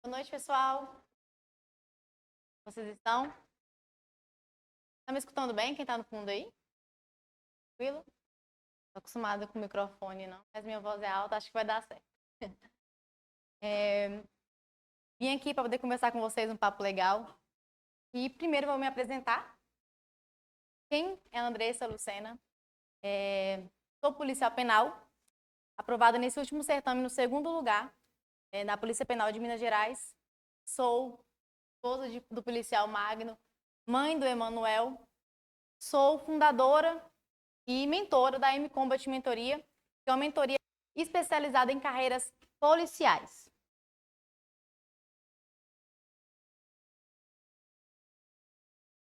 Boa noite, pessoal. Vocês estão? Tá me escutando bem? Quem tá no fundo aí? Tranquilo? Tô acostumada com o microfone, não, mas minha voz é alta, acho que vai dar certo. Vim aqui para poder conversar com vocês um papo legal. E primeiro vou me apresentar. Quem é a Andressa Lucena? Sou policial penal, aprovada nesse último certame no segundo lugar, na Polícia Penal de Minas Gerais. Sou esposa do policial Magno, mãe do Emanuel. Sou fundadora e mentora da M-Combat Mentoria, que é uma mentoria especializada em carreiras policiais.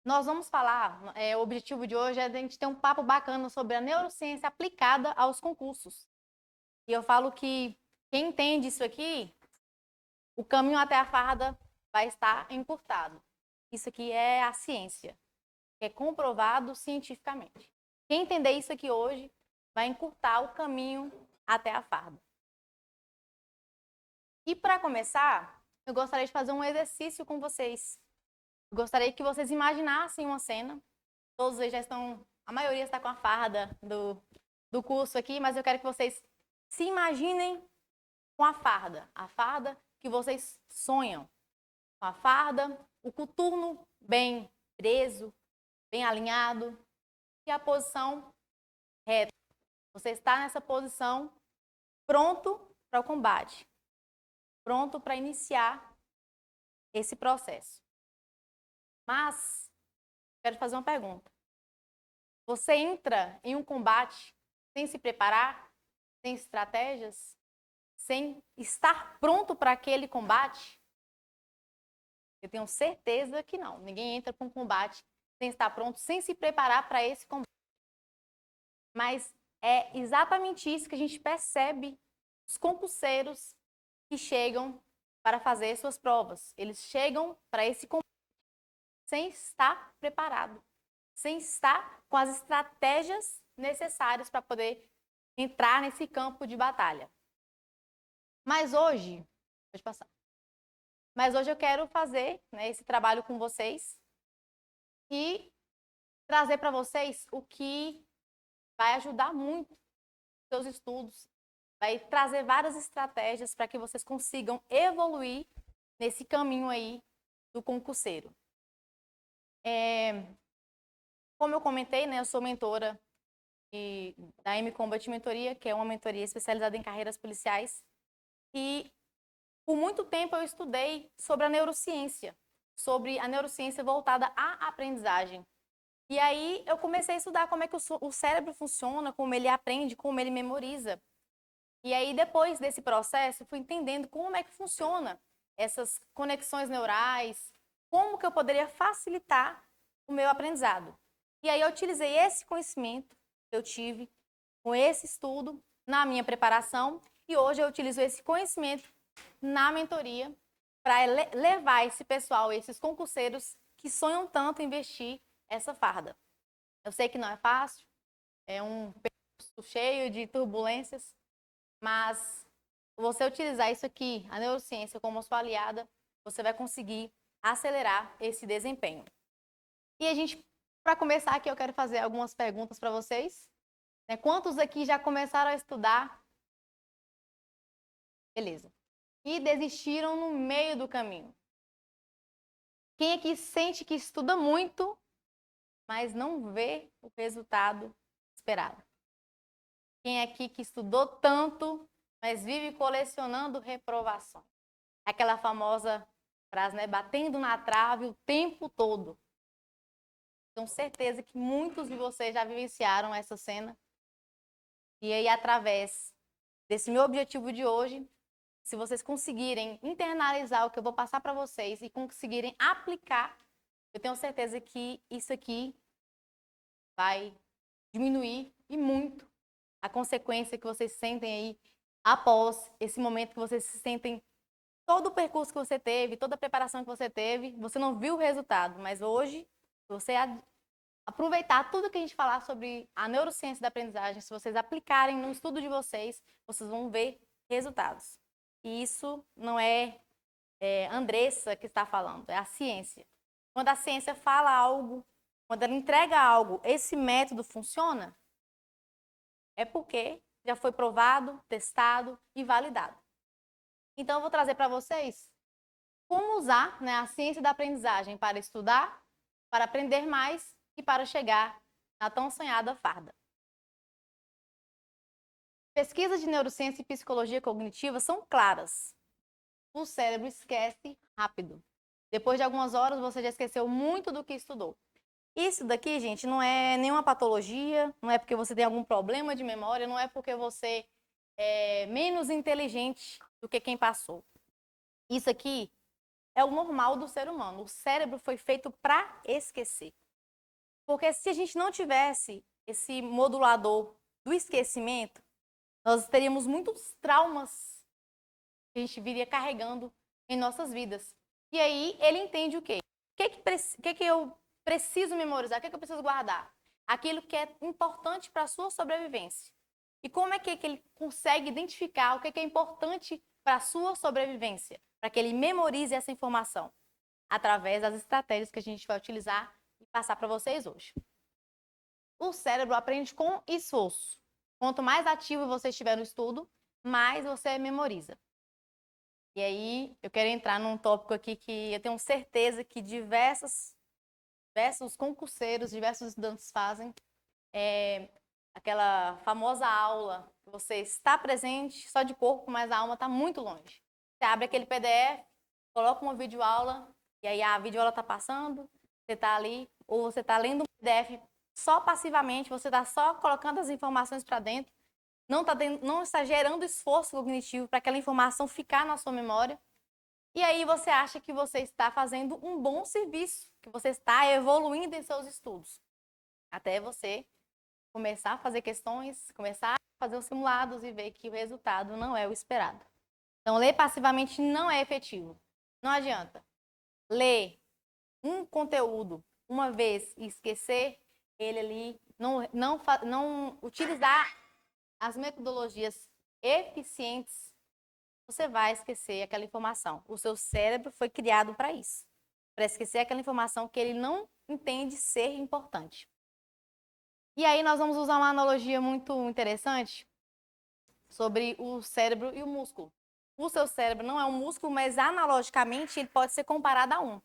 Nós vamos falar, o objetivo de hoje é a gente ter um papo bacana sobre a neurociência aplicada aos concursos. E eu falo que quem entende isso aqui, o caminho até a farda vai estar encurtado. Isso aqui é a ciência, que é comprovado cientificamente. Quem entender isso aqui hoje vai encurtar o caminho até a farda. E para começar, eu gostaria de fazer um exercício com vocês. Eu gostaria que vocês imaginassem uma cena. Todos eles já estão, a maioria está com a farda do curso aqui, mas eu quero que vocês se imaginem com a farda que vocês sonham. Com a farda, o coturno bem preso, bem alinhado e a posição reta. Você está nessa posição pronto para o combate, pronto para iniciar esse processo. Mas, quero fazer uma pergunta. Você entra em um combate sem se preparar, sem estratégias, sem estar pronto para aquele combate? Eu tenho certeza que não. Ninguém entra para um combate sem estar pronto, sem se preparar para esse combate. Mas é exatamente isso que a gente percebe os concurseiros que chegam para fazer suas provas. Eles chegam para esse combate sem estar preparado, sem estar com as estratégias necessárias para poder entrar nesse campo de batalha. Mas hoje, pode passar. Mas hoje eu quero fazer, esse trabalho com vocês e trazer para vocês o que vai ajudar muito os seus estudos, vai trazer várias estratégias para que vocês consigam evoluir nesse caminho aí do concurseiro. Como eu comentei, eu sou mentora da M-Combat Mentoria, que é uma mentoria especializada em carreiras policiais. E por muito tempo eu estudei sobre a neurociência voltada à aprendizagem. E aí eu comecei a estudar como é que o cérebro funciona, como ele aprende, como ele memoriza. E aí depois desse processo eu fui entendendo como é que funciona essas conexões neurais, como que eu poderia facilitar o meu aprendizado. E aí eu utilizei esse conhecimento que eu tive com esse estudo na minha preparação e hoje eu utilizo esse conhecimento na mentoria para levar esse pessoal, esses concurseiros que sonham tanto em investir essa farda. Eu sei que não é fácil, é um percurso cheio de turbulências, mas você utilizar isso aqui, a neurociência, como sua aliada, você vai conseguir acelerar esse desempenho. E a gente, para começar aqui, eu quero fazer algumas perguntas para vocês. Quantos aqui já começaram a estudar? Beleza. E desistiram no meio do caminho? Quem aqui sente que estuda muito, mas não vê o resultado esperado? Quem aqui que estudou tanto, mas vive colecionando reprovações? Aquela famosa frase, batendo na trave o tempo todo. Tenho certeza que muitos de vocês já vivenciaram essa cena. E aí, através desse meu objetivo de hoje, se vocês conseguirem internalizar o que eu vou passar para vocês e conseguirem aplicar, eu tenho certeza que isso aqui vai diminuir e muito a consequência que vocês sentem aí após esse momento que vocês se sentem todo o percurso que você teve, toda a preparação que você teve, você não viu o resultado, mas hoje, se você aproveitar tudo que a gente falar sobre a neurociência da aprendizagem, se vocês aplicarem no estudo de vocês, vocês vão ver resultados. E isso não é Andressa que está falando, é a ciência. Quando a ciência fala algo, quando ela entrega algo, esse método funciona, é porque já foi provado, testado e validado. Então, eu vou trazer para vocês como usar, né, a ciência da aprendizagem para estudar, para aprender mais e para chegar na tão sonhada farda. Pesquisas de neurociência e psicologia cognitiva são claras. O cérebro esquece rápido. Depois de algumas horas, você já esqueceu muito do que estudou. Isso daqui, gente, não é nenhuma patologia, não é porque você tem algum problema de memória, não é porque você é menos inteligente do que quem passou. Isso aqui é o normal do ser humano. O cérebro foi feito para esquecer. Porque se a gente não tivesse esse modulador do esquecimento, nós teríamos muitos traumas que a gente viria carregando em nossas vidas. E aí ele entende o quê? O que eu preciso memorizar? O que eu preciso guardar? Aquilo que é importante para a sua sobrevivência. E como é que ele consegue identificar o que é importante para a sua sobrevivência? Para que ele memorize essa informação? Através das estratégias que a gente vai utilizar e passar para vocês hoje. O cérebro aprende com esforço. Quanto mais ativo você estiver no estudo, mais você memoriza. E aí, eu quero entrar num tópico aqui que eu tenho certeza que diversos concurseiros, diversos estudantes fazem. Aquela famosa aula que você está presente só de corpo, mas a alma está muito longe. Você abre aquele PDF, coloca uma videoaula, e aí a videoaula está passando, você está ali, ou você está lendo um PDF só passivamente, você está só colocando as informações para dentro, não está gerando esforço cognitivo para aquela informação ficar na sua memória. E aí você acha que você está fazendo um bom serviço, que você está evoluindo em seus estudos. Até você começar a fazer questões, começar a fazer os simulados e ver que o resultado não é o esperado. Então, ler passivamente não é efetivo. Não adianta. Ler um conteúdo uma vez e esquecer ele ali, não utilizar as metodologias eficientes, você vai esquecer aquela informação. O seu cérebro foi criado para isso, para esquecer aquela informação que ele não entende ser importante. E aí nós vamos usar uma analogia muito interessante sobre o cérebro e o músculo. O seu cérebro não é um músculo, mas analogicamente ele pode ser comparado a um.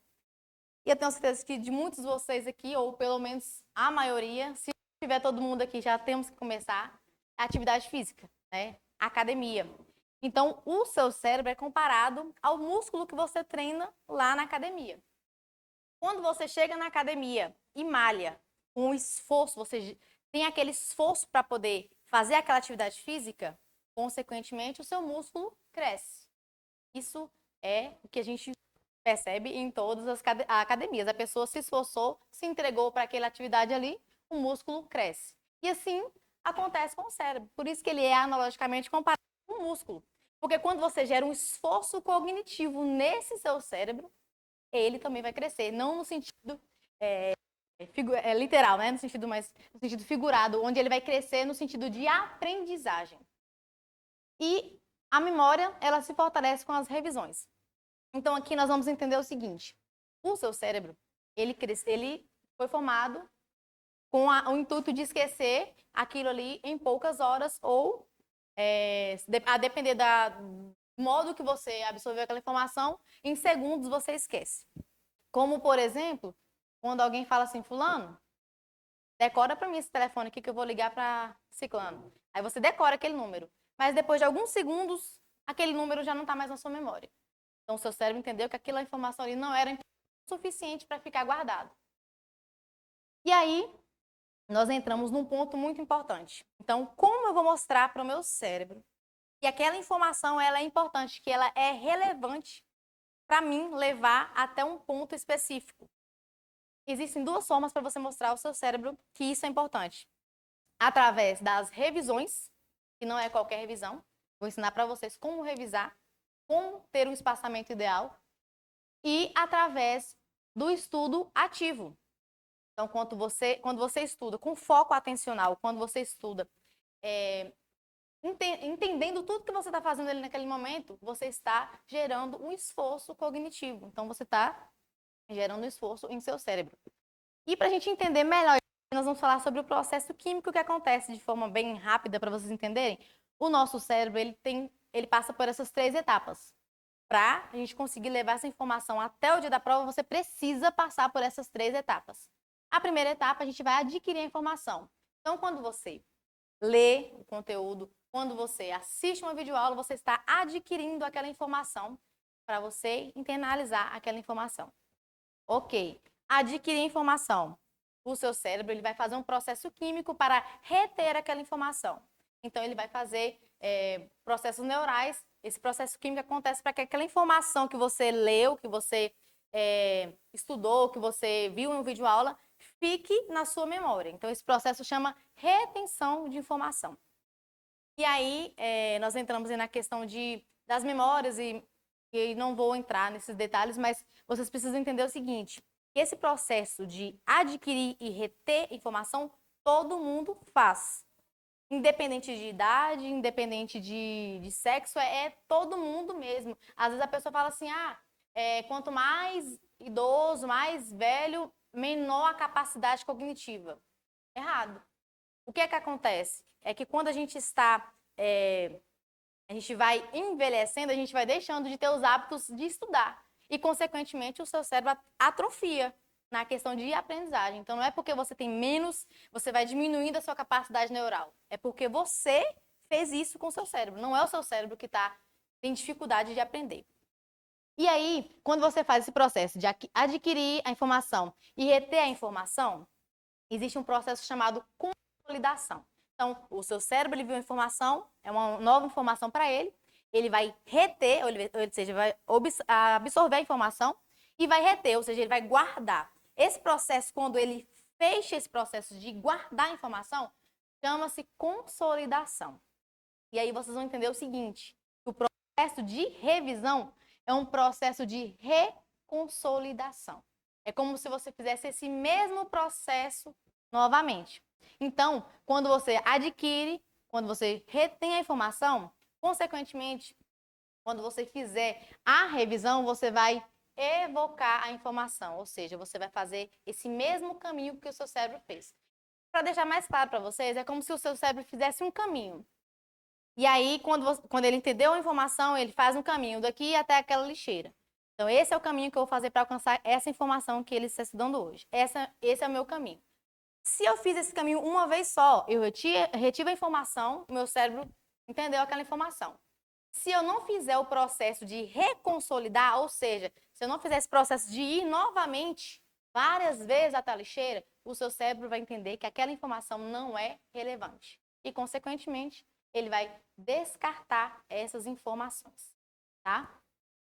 E eu tenho certeza que de muitos de vocês aqui, ou pelo menos a maioria, se tiver todo mundo aqui, já temos que começar a atividade física, né? Academia. Então, o seu cérebro é comparado ao músculo que você treina lá na academia. Quando você chega na academia e malha com esforço, você tem aquele esforço para poder fazer aquela atividade física, consequentemente, o seu músculo cresce. Isso é o que a gente percebe em todas as academias. A pessoa se esforçou, se entregou para aquela atividade ali, o músculo cresce. E assim acontece com o cérebro. Por isso que ele é analogicamente comparado com o músculo. Porque quando você gera um esforço cognitivo nesse seu cérebro, ele também vai crescer. Não no sentido literal, né? No sentido figurado, onde ele vai crescer no sentido de aprendizagem. E a memória, ela se fortalece com as revisões. Então, aqui nós vamos entender o seguinte. O seu cérebro, ele foi formado com o intuito de esquecer aquilo ali em poucas horas ou, a depender do modo que você absorveu aquela informação, em segundos você esquece. Como, por exemplo, quando alguém fala assim, fulano, decora para mim esse telefone aqui que eu vou ligar para ciclano. Aí você decora aquele número. Mas depois de alguns segundos, aquele número já não está mais na sua memória. Então, o seu cérebro entendeu que aquela informação ali não era suficiente para ficar guardado. E aí, nós entramos num ponto muito importante. Então, como eu vou mostrar para o meu cérebro que aquela informação ela é importante, que ela é relevante para mim levar até um ponto específico? Existem duas formas para você mostrar ao seu cérebro que isso é importante. Através das revisões, que não é qualquer revisão. Vou ensinar para vocês como revisar, como ter um espaçamento ideal. E através do estudo ativo. Então, quando você estuda com foco atencional, quando você estuda entendendo tudo que você está fazendo ali naquele momento, você está gerando um esforço cognitivo. Então, você está gerando um esforço em seu cérebro. E para a gente entender melhor, nós vamos falar sobre o processo químico que acontece de forma bem rápida para vocês entenderem. O nosso cérebro, ele passa por essas 3 etapas. Para a gente conseguir levar essa informação até o dia da prova, você precisa passar por essas 3 etapas. A primeira etapa, a gente vai adquirir a informação. Então, quando você lê o conteúdo, quando você assiste uma videoaula, você está adquirindo aquela informação para você internalizar aquela informação. Ok, adquirir informação. O seu cérebro ele vai fazer um processo químico para reter aquela informação. Então, ele vai fazer processos neurais. Esse processo químico acontece para que aquela informação que você leu, que você estudou, que você viu em um videoaula, fique na sua memória. Então, esse processo chama retenção de informação. E aí, nós entramos na questão das memórias e não vou entrar nesses detalhes, mas vocês precisam entender o seguinte, que esse processo de adquirir e reter informação, todo mundo faz. Independente de idade, independente de sexo, é todo mundo mesmo. Às vezes a pessoa fala assim, quanto mais idoso, mais velho, menor a capacidade cognitiva. Errado. O que é que acontece? É que quando a gente a gente vai envelhecendo, a gente vai deixando de ter os hábitos de estudar. E, consequentemente, o seu cérebro atrofia na questão de aprendizagem. Então, não é porque você tem menos, você vai diminuindo a sua capacidade neural. É porque você fez isso com o seu cérebro. Não é o seu cérebro que tem dificuldade de aprender. E aí, quando você faz esse processo de adquirir a informação e reter a informação, existe um processo chamado consolidação. Então, o seu cérebro ele viu a informação, é uma nova informação para ele vai reter, ou seja, vai absorver a informação e vai reter, ou seja, ele vai guardar. Esse processo, quando ele fecha esse processo de guardar a informação, chama-se consolidação. E aí vocês vão entender o seguinte, o processo de revisão é um processo de reconsolidação. É como se você fizesse esse mesmo processo novamente. Então, quando você adquire, quando você retém a informação, consequentemente, quando você fizer a revisão, você vai evocar a informação, ou seja, você vai fazer esse mesmo caminho que o seu cérebro fez. Para deixar mais claro para vocês, é como se o seu cérebro fizesse um caminho. E aí, quando ele entendeu a informação, ele faz um caminho daqui até aquela lixeira. Então, esse é o caminho que eu vou fazer para alcançar essa informação que ele está estudando hoje. Esse é o meu caminho. Se eu fiz esse caminho uma vez só, eu retive a informação, o meu cérebro entendeu aquela informação. Se eu não fizer o processo de reconsolidar, ou seja, se eu não fizer esse processo de ir novamente várias vezes até a lixeira, o seu cérebro vai entender que aquela informação não é relevante. E, consequentemente, ele vai descartar essas informações, tá?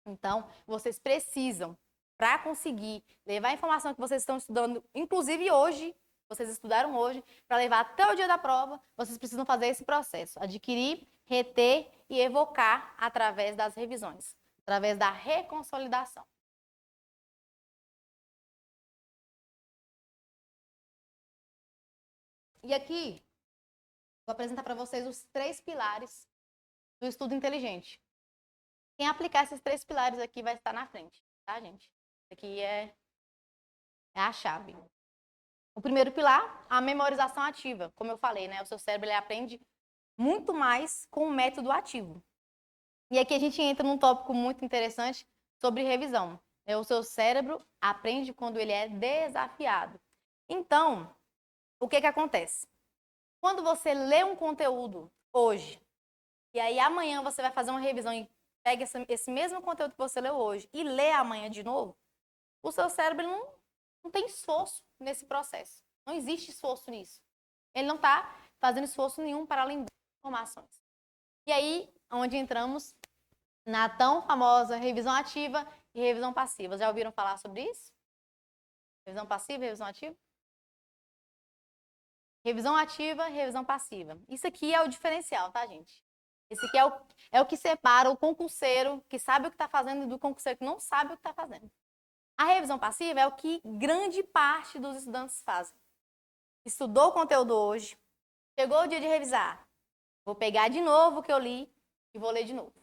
Então, vocês precisam, para conseguir levar a informação que vocês estão estudando, inclusive hoje, vocês estudaram hoje, para levar até o dia da prova, vocês precisam fazer esse processo, adquirir, reter e evocar através das revisões, através da reconsolidação. E aqui, vou apresentar para vocês os 3 pilares do estudo inteligente. Quem aplicar esses 3 pilares aqui vai estar na frente, tá, gente? Isso aqui é a chave. O primeiro pilar, a memorização ativa. Como eu falei, né? O seu cérebro ele aprende muito mais com o método ativo. E aqui a gente entra num tópico muito interessante sobre revisão. O seu cérebro aprende quando ele é desafiado. Então, o que acontece? Quando você lê um conteúdo hoje, e aí amanhã você vai fazer uma revisão e pega esse mesmo conteúdo que você leu hoje e lê amanhã de novo, o seu cérebro não tem esforço nesse processo. Não existe esforço nisso. Ele não está fazendo esforço nenhum para lembrar informações. E aí, onde entramos na tão famosa revisão ativa e revisão passiva. Já ouviram falar sobre isso? Revisão passiva e revisão ativa? Revisão ativa e revisão passiva. Isso aqui é o diferencial, tá, gente? Esse aqui é o que separa o concurseiro que sabe o que está fazendo do concurseiro que não sabe o que está fazendo. A revisão passiva é o que grande parte dos estudantes fazem. Estudou o conteúdo hoje, chegou o dia de revisar. Vou pegar de novo o que eu li e vou ler de novo.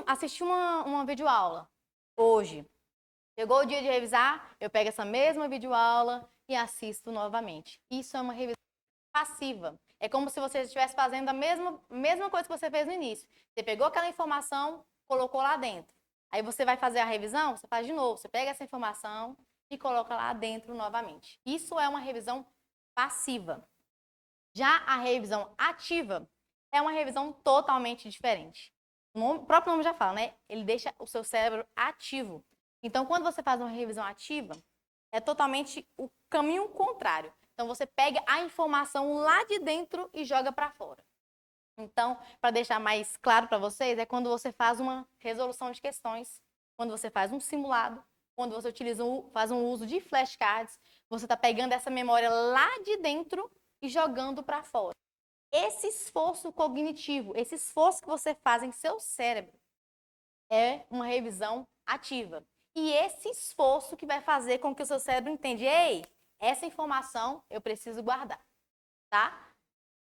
Assisti uma videoaula hoje. Chegou o dia de revisar, eu pego essa mesma videoaula e assisto novamente. Isso é uma revisão passiva. É como se você estivesse fazendo a mesma coisa que você fez no início. Você pegou aquela informação, colocou lá dentro. Aí você vai fazer a revisão, você faz de novo. Você pega essa informação e coloca lá dentro novamente. Isso é uma revisão passiva. Já a revisão ativa é uma revisão totalmente diferente. O próprio nome já fala, né? Ele deixa o seu cérebro ativo. Então, quando você faz uma revisão ativa, é totalmente o caminho contrário. Então, você pega a informação lá de dentro e joga para fora. Então, para deixar mais claro para vocês, é quando você faz uma resolução de questões, quando você faz um simulado, quando você faz um uso de flashcards, você está pegando essa memória lá de dentro e jogando para fora. Esse esforço cognitivo, esse esforço que você faz em seu cérebro é uma revisão ativa. E esse esforço que vai fazer com que o seu cérebro entenda, ei, essa informação eu preciso guardar, tá?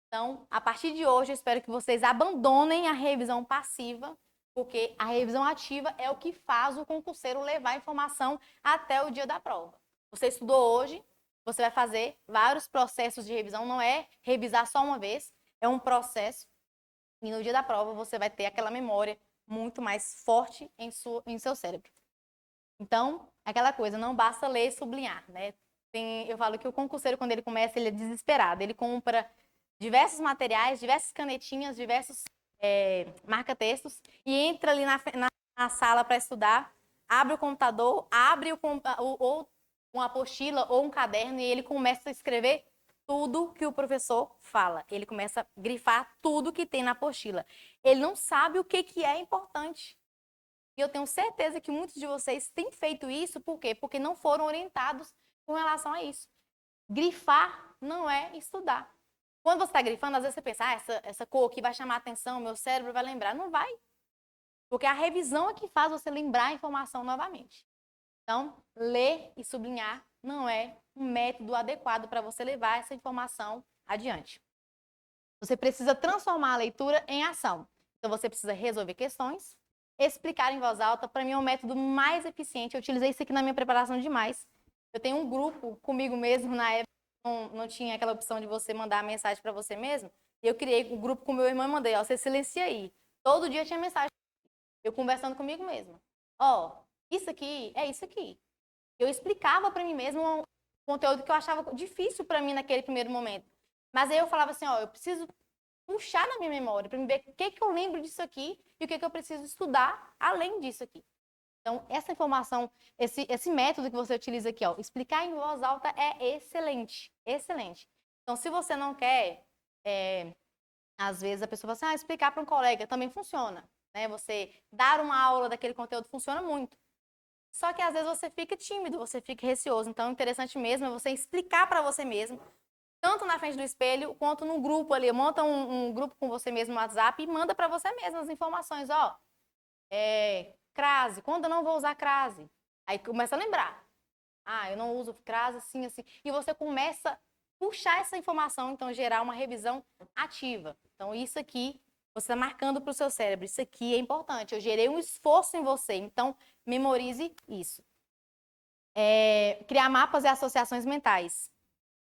Então, a partir de hoje, eu espero que vocês abandonem a revisão passiva, porque a revisão ativa é o que faz o concurseiro levar a informação até o dia da prova. Você estudou hoje, você vai fazer vários processos de revisão, não é revisar só uma vez, é um processo. E no dia da prova, você vai ter aquela memória muito mais forte em seu cérebro. Então, aquela coisa, não basta ler e sublinhar, né? Eu falo que o concurseiro, quando ele começa, ele é desesperado. Ele compra diversos materiais, diversas canetinhas, diversos marca-textos e entra ali na sala para estudar, abre o computador, abre ou uma apostila ou um caderno e ele começa a escrever tudo que o professor fala. Ele começa a grifar tudo que tem na apostila. Ele não sabe o que é importante. E eu tenho certeza que muitos de vocês têm feito isso, por quê? Porque não foram orientados com relação a isso. Grifar não é estudar. Quando você está grifando, às vezes você pensa, essa cor aqui vai chamar a atenção, meu cérebro vai lembrar. Não vai. Porque a revisão é que faz você lembrar a informação novamente. Então, ler e sublinhar não é um método adequado para você levar essa informação adiante. Você precisa transformar a leitura em ação. Então, você precisa resolver questões, explicar em voz alta. Para mim, é um método mais eficiente. Eu utilizei isso aqui na minha preparação demais. Eu tenho um grupo comigo mesmo, na época não tinha aquela opção de você mandar a mensagem para você mesmo. Eu criei um grupo com meu irmão e mandei, ó, você silencia aí. Todo dia tinha mensagem. Eu conversando comigo mesma. Ó, isso aqui é isso aqui. Eu explicava para mim mesma um conteúdo que eu achava difícil para mim naquele primeiro momento. Mas aí eu falava assim, ó, eu preciso puxar na minha memória para me ver o que eu lembro disso aqui e o que eu preciso estudar além disso aqui. Então, essa informação, esse método que você utiliza aqui, ó, explicar em voz alta é excelente, excelente. Então, se você não quer, às vezes a pessoa fala assim, explicar para um colega também funciona, né? Você dar uma aula daquele conteúdo funciona muito. Só que às vezes você fica tímido, você fica receoso. Então, o interessante mesmo é você explicar para você mesmo, tanto na frente do espelho, quanto no grupo ali. Monta um grupo com você mesmo no WhatsApp e manda para você mesmo as informações. Ó, crase, quando eu não vou usar crase? Aí começa a lembrar. Ah, eu não uso crase assim, assim. E você começa a puxar essa informação, então gerar uma revisão ativa. Então, isso aqui, você está marcando para o seu cérebro. Isso aqui é importante. Eu gerei um esforço em você. Então, memorize isso. Criar mapas e associações mentais.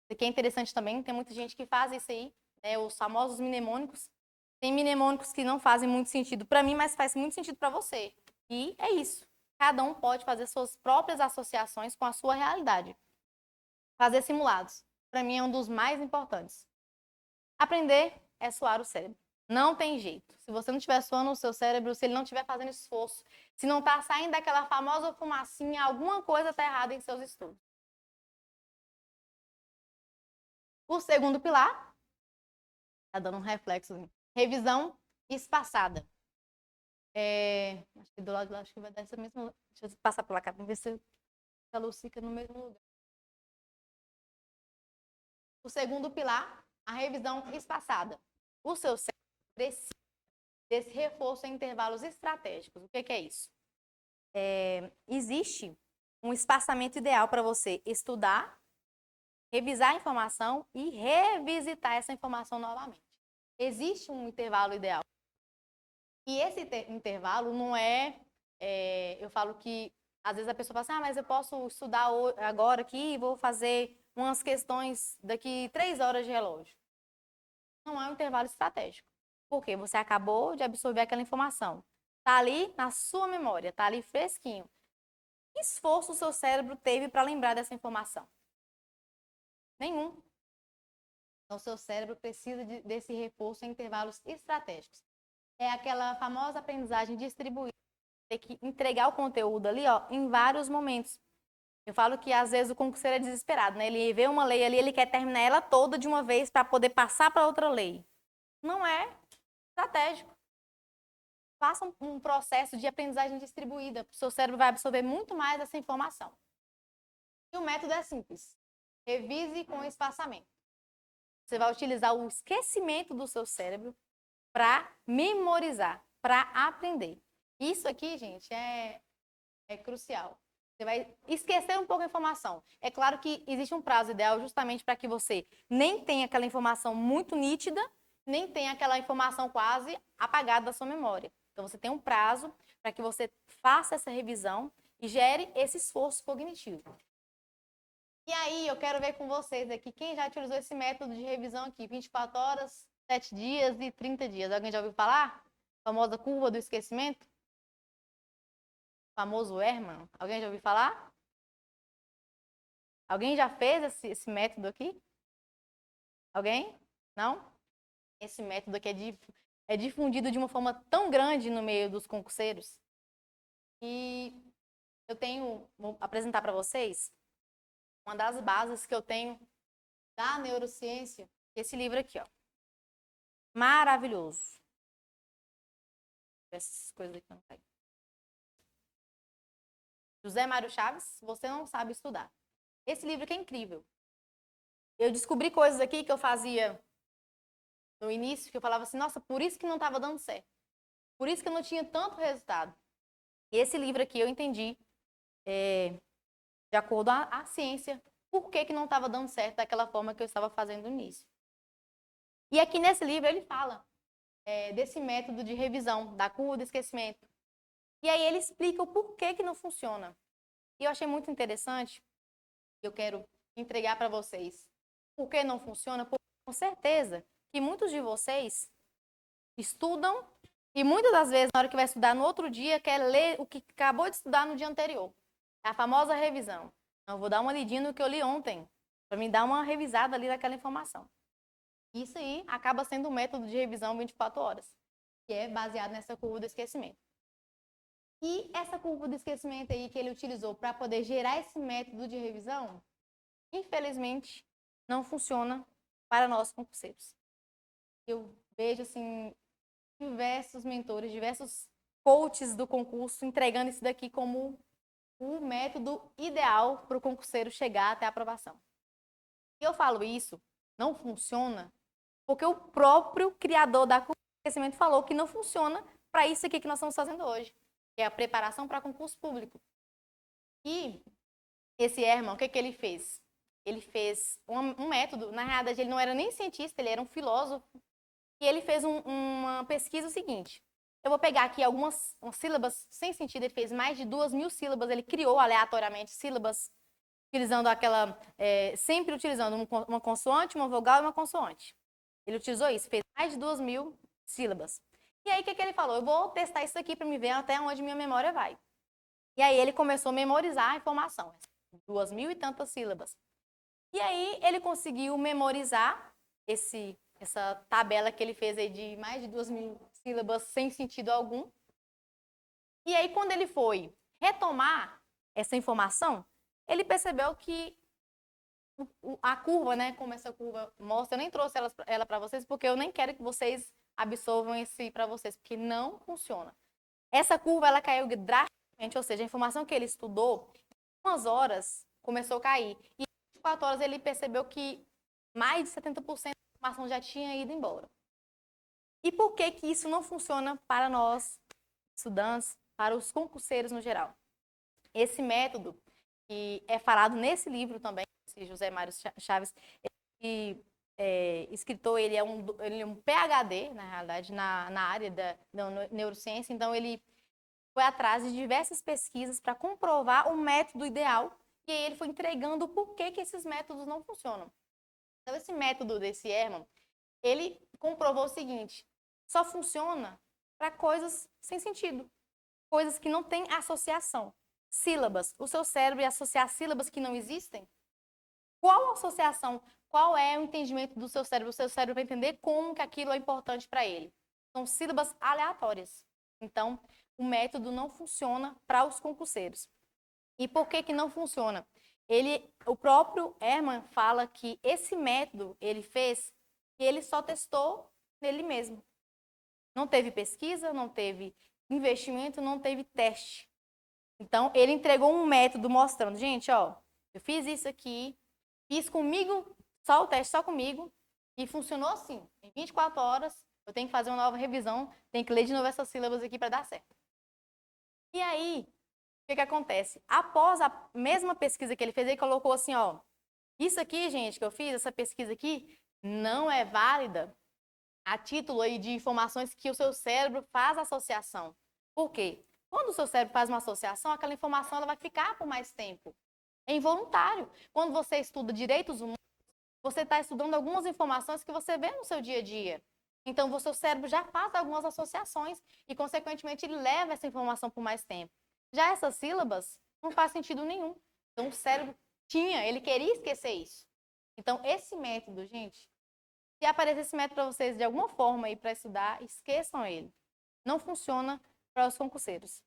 Isso aqui é interessante também. Tem muita gente que faz isso aí. Os famosos mnemônicos. Tem mnemônicos que não fazem muito sentido para mim, mas faz muito sentido para você. E é isso. Cada um pode fazer suas próprias associações com a sua realidade. Fazer simulados, para mim, é um dos mais importantes. Aprender é suar o cérebro. Não tem jeito. Se você não estiver suando o seu cérebro, se ele não estiver fazendo esforço, se não está saindo daquela famosa fumacinha, alguma coisa está errada em seus estudos. O segundo pilar, está dando um reflexo. Revisão espaçada. Acho que do lado de lá, acho que vai dar essa mesma. Deixa eu passar pela cá para ver se a luz fica no mesmo lugar. O segundo pilar, a revisão espaçada. O seu cérebro precisa desse reforço em intervalos estratégicos. O que é isso? Existe um espaçamento ideal para você estudar, revisar a informação e revisitar essa informação novamente. existe um intervalo ideal. E esse intervalo não eu falo que às vezes a pessoa fala assim, mas eu posso estudar agora aqui e vou fazer umas questões daqui 3 horas de relógio. Não é um intervalo estratégico. Porque você acabou de absorver aquela informação. Está ali na sua memória, está ali fresquinho. Que esforço o seu cérebro teve para lembrar dessa informação? Nenhum. Então, o seu cérebro precisa desse reforço em intervalos estratégicos. É aquela famosa aprendizagem distribuída. Tem que entregar o conteúdo ali, ó, em vários momentos. Eu falo que às vezes o concurseiro é desesperado, né? Ele vê uma lei ali, ele quer terminar ela toda de uma vez para poder passar para outra lei. Não é estratégico. Faça um processo de aprendizagem distribuída. O seu cérebro vai absorver muito mais essa informação. E o método é simples. Revise com espaçamento. Você vai utilizar o esquecimento do seu cérebro para memorizar, para aprender. Isso aqui, gente, é crucial. Você vai esquecer um pouco a informação. É claro que existe um prazo ideal justamente para que você nem tenha aquela informação muito nítida, nem tenha aquela informação quase apagada da sua memória. Então, você tem um prazo para que você faça essa revisão e gere esse esforço cognitivo. E aí, eu quero ver com vocês aqui, quem já utilizou esse método de revisão aqui, 24 horas, 7 dias e 30 dias. Alguém já ouviu falar? A famosa curva do esquecimento? O famoso Ehrman. Alguém já ouviu falar? Alguém já fez esse método aqui? Alguém? Não? Esse método aqui é difundido de uma forma tão grande no meio dos concurseiros. E vou apresentar para vocês uma das bases que eu tenho da neurociência, esse livro aqui, ó. Maravilhoso. Essas coisas aqui não caem. José Mário Chaves, Você Não Sabe Estudar. Esse livro aqui é incrível. Eu descobri coisas aqui que eu fazia no início, que eu falava assim, nossa, por isso que não estava dando certo. Por isso que eu não tinha tanto resultado. E esse livro aqui eu entendi, de acordo com a ciência, por que não estava dando certo daquela forma que eu estava fazendo no início. E aqui nesse livro ele fala desse método de revisão, da curva do esquecimento. E aí ele explica o porquê que não funciona. E eu achei muito interessante, eu quero entregar para vocês por que não funciona, porque com certeza que muitos de vocês estudam e muitas das vezes, na hora que vai estudar no outro dia, quer ler o que acabou de estudar no dia anterior. É a famosa revisão. Eu vou dar uma lidinha no que eu li ontem, para me dar uma revisada ali daquela informação. Isso aí acaba sendo um método de revisão 24 horas, que é baseado nessa curva do esquecimento. E essa curva do esquecimento aí que ele utilizou para poder gerar esse método de revisão, infelizmente, não funciona para nós concurseiros. Eu vejo, assim, diversos mentores, diversos coaches do concurso entregando isso daqui como o método ideal para o concurseiro chegar até a aprovação. E eu falo isso, não funciona, porque o próprio criador da curva de esquecimento falou que não funciona para isso aqui que nós estamos fazendo hoje, que é a preparação para concurso público. E esse Ehrman, o que ele fez? Ele fez um método, na realidade ele não era nem cientista, ele era um filósofo, e ele fez uma pesquisa seguinte. Eu vou pegar aqui algumas sílabas sem sentido, ele fez mais de 2.000 sílabas, ele criou aleatoriamente sílabas, utilizando sempre utilizando uma consoante, uma vogal e uma consoante. Ele utilizou isso, fez mais de 2.000 sílabas. E aí, o que ele falou? Eu vou testar isso aqui para me ver até onde minha memória vai. E aí, ele começou a memorizar a informação, 2.000 e tantas sílabas. E aí, ele conseguiu memorizar essa tabela que ele fez aí de mais de 2.000 sílabas sem sentido algum. E aí, quando ele foi retomar essa informação, ele percebeu que a curva, né, como essa curva mostra, eu nem trouxe ela para vocês, porque eu nem quero que vocês absorvam isso para vocês, porque não funciona. Essa curva, ela caiu drasticamente, ou seja, a informação que ele estudou, em umas horas, começou a cair. E em 24 horas ele percebeu que mais de 70% da informação já tinha ido embora. E por que que isso não funciona para nós, estudantes, para os concurseiros no geral? Esse método, que é falado nesse livro também, José Mário Chaves, ele escritor, ele é um PhD, na realidade, na área da neurociência, então ele foi atrás de diversas pesquisas para comprovar o método ideal, e aí ele foi entregando o porquê que esses métodos não funcionam. Então, esse método desse Ehrman, ele comprovou o seguinte: só funciona para coisas sem sentido, coisas que não têm associação. Sílabas. O seu cérebro ia associar sílabas que não existem? Qual associação? Qual é o entendimento do seu cérebro? O seu cérebro vai entender como que aquilo é importante para ele. São sílabas aleatórias. Então, o método não funciona para os concurseiros. E por que não funciona? O próprio Ehrman fala que esse método ele fez e ele só testou nele mesmo. Não teve pesquisa, não teve investimento, não teve teste. Então, ele entregou um método mostrando, gente, ó, eu fiz isso aqui, fiz comigo, só o teste, só comigo, e funcionou assim. Em 24 horas, eu tenho que fazer uma nova revisão, tenho que ler de novo essas sílabas aqui para dar certo. E aí, o que acontece? Após a mesma pesquisa que ele fez, ele colocou assim, ó, isso aqui, gente, que eu fiz, essa pesquisa aqui, não é válida a título aí de informações que o seu cérebro faz associação. Por quê? Quando o seu cérebro faz uma associação, aquela informação ela vai ficar por mais tempo. É involuntário. Quando você estuda direitos humanos, você está estudando algumas informações que você vê no seu dia a dia. Então, o seu cérebro já faz algumas associações e, consequentemente, ele leva essa informação por mais tempo. Já essas sílabas não faz sentido nenhum. Então, o cérebro ele queria esquecer isso. Então, esse método, gente, se aparecer esse método para vocês de alguma forma aí para estudar, esqueçam ele. Não funciona para os concurseiros.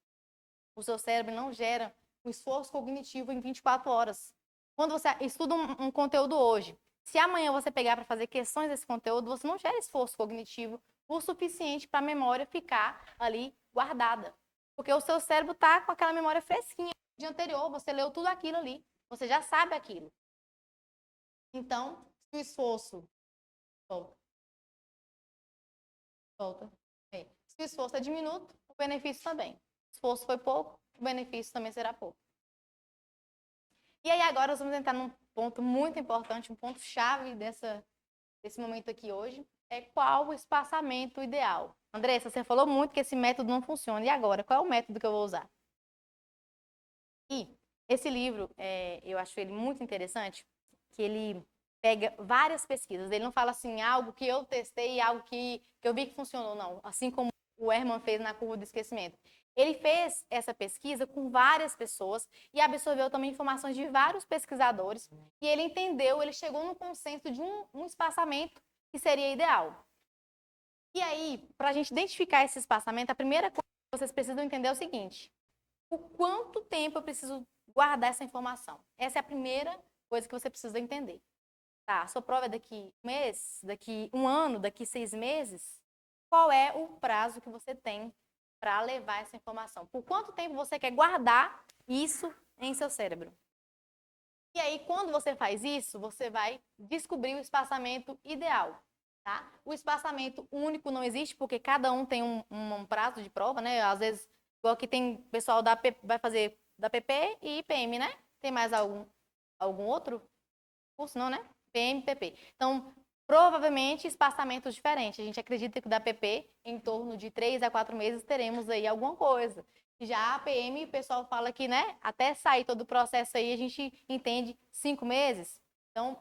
O seu cérebro não gera um esforço cognitivo em 24 horas. Quando você estuda um conteúdo hoje, se amanhã você pegar para fazer questões desse conteúdo, você não gera esforço cognitivo o suficiente para a memória ficar ali guardada. Porque o seu cérebro está com aquela memória fresquinha do dia anterior, você leu tudo aquilo ali, você já sabe aquilo. Então, se o esforço... Volta. Se o esforço é diminuto, o benefício também. Se o esforço foi pouco, o benefício também será pouco. E aí agora nós vamos entrar num ponto muito importante, um ponto-chave desse momento aqui hoje, é qual o espaçamento ideal. Andressa, você falou muito que esse método não funciona. E agora, qual é o método que eu vou usar? E esse livro, eu acho ele muito interessante, que ele pega várias pesquisas. Ele não fala assim, algo que eu testei, algo que eu vi que funcionou, não. Assim como o Ehrman fez na curva do esquecimento. Ele fez essa pesquisa com várias pessoas e absorveu também informações de vários pesquisadores. E ele entendeu, ele chegou no consenso de um espaçamento que seria ideal. E aí, para a gente identificar esse espaçamento, a primeira coisa que vocês precisam entender é o seguinte: o quanto tempo eu preciso guardar essa informação? Essa é a primeira coisa que você precisa entender. Tá, a sua prova é daqui um mês, daqui um ano, daqui 6 meses? Qual é o prazo que você tem para levar essa informação? Por quanto tempo você quer guardar isso em seu cérebro? E aí, quando você faz isso, você vai descobrir o espaçamento ideal. Tá? O espaçamento único não existe, porque cada um tem um prazo de prova, né? Às vezes, igual que tem pessoal vai fazer da PP e IPM, né? Tem mais algum outro curso? Não, né? PM, PP. Então, provavelmente, espaçamentos diferentes. A gente acredita que da PP, em torno de 3 a 4 meses, teremos aí alguma coisa. Já a PM, o pessoal fala que, né, até sair todo o processo aí, a gente entende 5 meses. Então,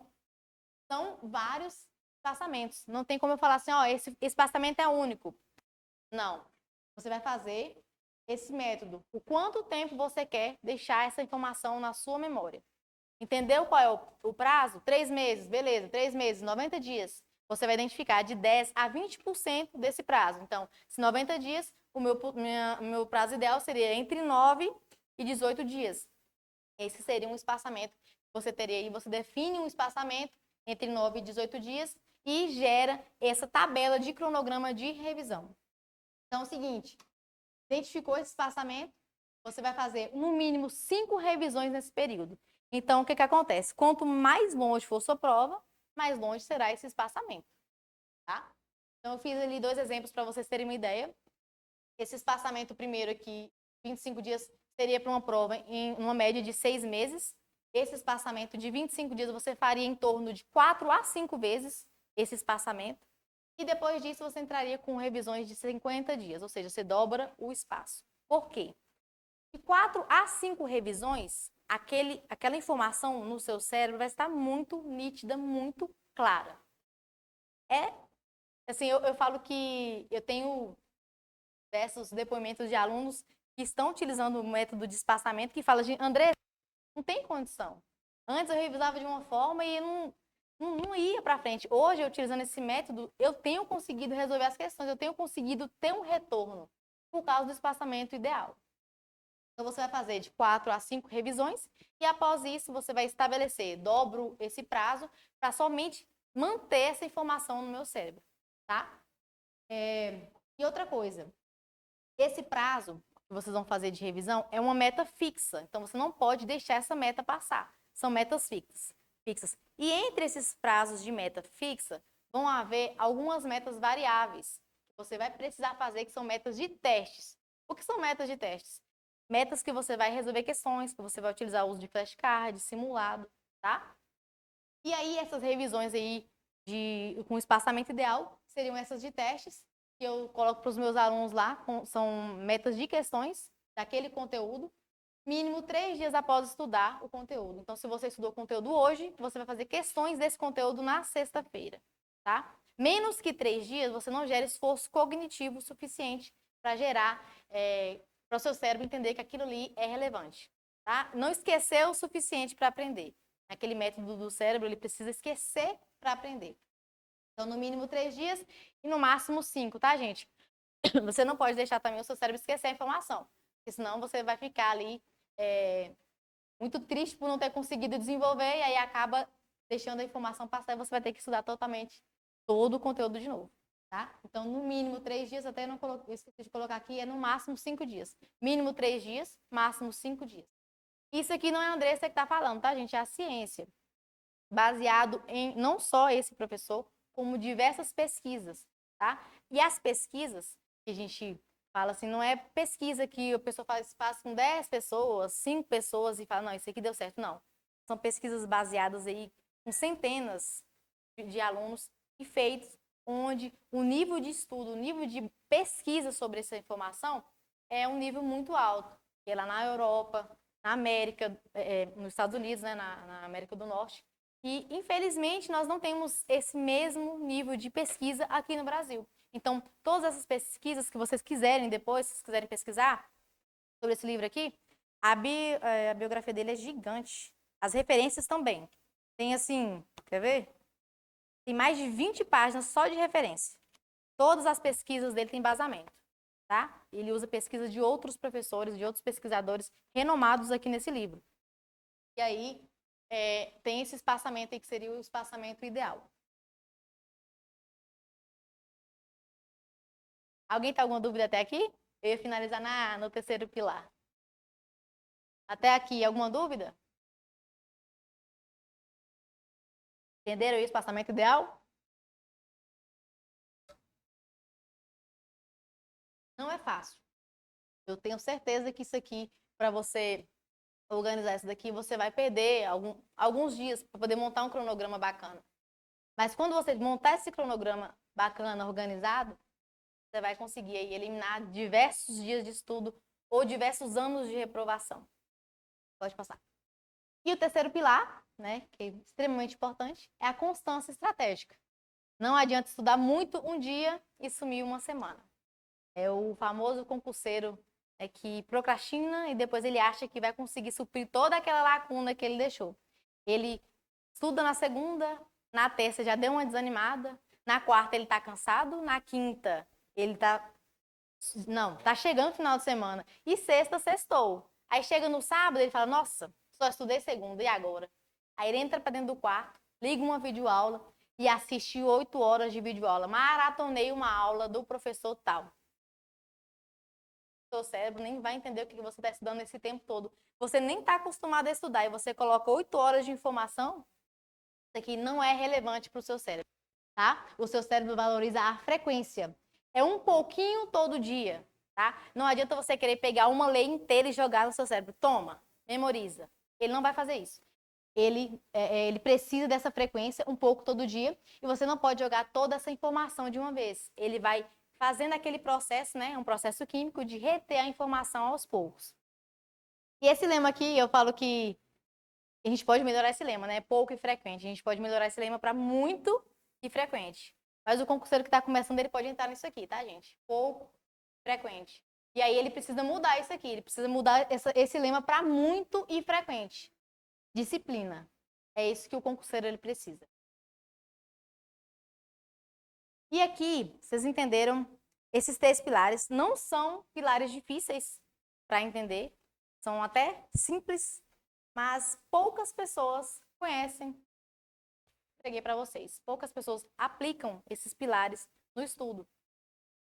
são vários espaçamentos. Não tem como eu falar assim, ó, esse espaçamento é único. Não. Você vai fazer esse método. O quanto tempo você quer deixar essa informação na sua memória? Entendeu qual é o prazo? 3 meses, beleza, 3 meses, 90 dias. Você vai identificar de 10 a 20% desse prazo. Então, se 90 dias, o meu prazo ideal seria entre 9 e 18 dias. Esse seria um espaçamento que você teria aí. Você define um espaçamento entre 9 e 18 dias e gera essa tabela de cronograma de revisão. Então, é o seguinte, identificou esse espaçamento, você vai fazer no mínimo 5 revisões nesse período. Então, o que acontece? Quanto mais longe for sua prova, mais longe será esse espaçamento. Tá? Então, eu fiz ali 2 exemplos para vocês terem uma ideia. Esse espaçamento primeiro aqui, 25 dias, seria para uma prova em uma média de 6 meses. Esse espaçamento de 25 dias você faria em torno de 4 a 5 vezes. esse espaçamento. E depois disso, você entraria com revisões de 50 dias, ou seja, você dobra o espaço. Por quê? De 4 a 5 revisões, aquela informação no seu cérebro vai estar muito nítida, muito clara. Assim, eu falo que eu tenho diversos depoimentos de alunos que estão utilizando o método de espaçamento que fala de André, não tem condição. Antes eu revisava de uma forma e não ia para frente. Hoje, utilizando esse método, eu tenho conseguido resolver as questões, eu tenho conseguido ter um retorno por causa do espaçamento ideal. Então, você vai fazer de 4 a 5 revisões e, após isso, você vai estabelecer, dobro esse prazo para somente manter essa informação no meu cérebro, tá? E outra coisa, esse prazo que vocês vão fazer de revisão é uma meta fixa, então você não pode deixar essa meta passar. São metas fixas. E entre esses prazos de meta fixa, vão haver algumas metas variáveis que você vai precisar fazer, que são metas de testes. O que são metas de testes? Metas que você vai resolver questões, que você vai utilizar o uso de flashcard, simulado, tá? E aí, essas revisões aí com espaçamento ideal seriam essas de testes, que eu coloco para os meus alunos lá, são metas de questões daquele conteúdo, mínimo 3 dias após estudar o conteúdo. Então, se você estudou o conteúdo hoje, você vai fazer questões desse conteúdo na sexta-feira, tá? Menos que 3 dias, você não gera esforço cognitivo suficiente para gerar, para o seu cérebro entender que aquilo ali é relevante, tá? Não esqueceu o suficiente para aprender. Aquele método do cérebro, ele precisa esquecer para aprender. Então, no mínimo 3 dias e no máximo 5, tá, gente? Você não pode deixar também o seu cérebro esquecer a informação, porque senão você vai ficar ali muito triste por não ter conseguido desenvolver e aí acaba deixando a informação passar e você vai ter que estudar totalmente todo o conteúdo de novo, tá? Então, no mínimo 3 dias, até não esqueci de colocar aqui, é no máximo 5 dias. Mínimo 3 dias, máximo 5 dias. Isso aqui não é a Andressa que está falando, tá, gente? É a ciência. Baseado em não só esse professor, como diversas pesquisas, tá? E as pesquisas que a gente fala assim, não é pesquisa que a pessoa faz com 10 pessoas, 5 pessoas e fala, não, isso aqui deu certo. Não. São pesquisas baseadas aí com centenas de alunos e feitos onde o nível de estudo, o nível de pesquisa sobre essa informação é um nível muito alto. Que é lá na Europa, na América, nos Estados Unidos, né, na América do Norte. E, infelizmente, nós não temos esse mesmo nível de pesquisa aqui no Brasil. Então, todas essas pesquisas que vocês quiserem depois, se vocês quiserem pesquisar sobre esse livro aqui, a biografia dele é gigante. As referências também. Tem assim, quer ver? Tem mais de 20 páginas só de referência. Todas as pesquisas dele têm embasamento, tá? Ele usa pesquisa de outros professores, de outros pesquisadores renomados aqui nesse livro. E aí, tem esse espaçamento aí que seria o espaçamento ideal. Alguém tem alguma dúvida até aqui? Eu ia finalizar no terceiro pilar. Até aqui, alguma dúvida? Entenderam o espaçamento ideal? Não é fácil. Eu tenho certeza que isso aqui, para você organizar isso daqui, você vai perder alguns dias para poder montar um cronograma bacana. Mas quando você montar esse cronograma bacana, organizado, você vai conseguir aí eliminar diversos dias de estudo ou diversos anos de reprovação. Pode passar. E o terceiro pilar, né, que é extremamente importante, é a constância estratégica. Não adianta estudar muito um dia e sumir uma semana. É o famoso concurseiro que procrastina e depois ele acha que vai conseguir suprir toda aquela lacuna que ele deixou. Ele estuda na segunda, na terça já deu uma desanimada, na quarta ele está cansado, na quinta ele está... Não, tá chegando o final de semana. E sexta, sextou. Aí chega no sábado, ele fala, nossa, só estudei segunda, e agora? Aí ele entra para dentro do quarto, liga uma videoaula e assiste 8 horas de videoaula. Maratonei uma aula do professor tal. Seu cérebro nem vai entender o que você está estudando esse tempo todo. Você nem está acostumado a estudar e você coloca 8 horas de informação, isso aqui não é relevante para o seu cérebro, tá? O seu cérebro valoriza a frequência. É um pouquinho todo dia, tá? Não adianta você querer pegar uma lei inteira e jogar no seu cérebro. Toma, memoriza. Ele não vai fazer isso. ele precisa dessa frequência um pouco todo dia, e você não pode jogar toda essa informação de uma vez. Ele vai fazendo aquele processo, né, um processo químico de reter a informação aos poucos. E esse lema aqui, eu falo que a gente pode melhorar esse lema, né? Pouco e frequente. A gente pode melhorar esse lema para muito e frequente. Mas o concurseiro que está começando, ele pode entrar nisso aqui, tá, gente? Pouco, frequente. E aí ele precisa mudar isso aqui. Ele precisa mudar esse lema para muito e frequente. Disciplina. É isso que o concurseiro ele precisa. E aqui, vocês entenderam? Esses 3 pilares não são pilares difíceis para entender. São até simples, mas poucas pessoas conhecem. Entreguei para vocês. Poucas pessoas aplicam esses pilares no estudo.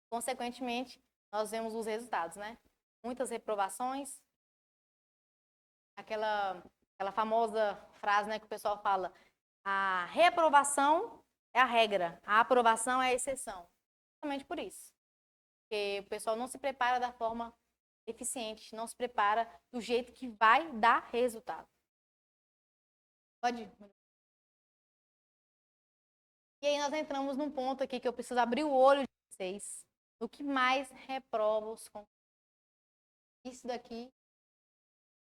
Consequentemente, nós vemos os resultados, né? Muitas reprovações. Aquela famosa frase, né, que o pessoal fala: a reprovação é a regra, a aprovação é a exceção. Justamente por isso. Porque o pessoal não se prepara da forma eficiente, não se prepara do jeito que vai dar resultado. Pode ir. E aí nós entramos num ponto aqui que eu preciso abrir o olho de vocês. O que mais reprova os concursos? Isso daqui,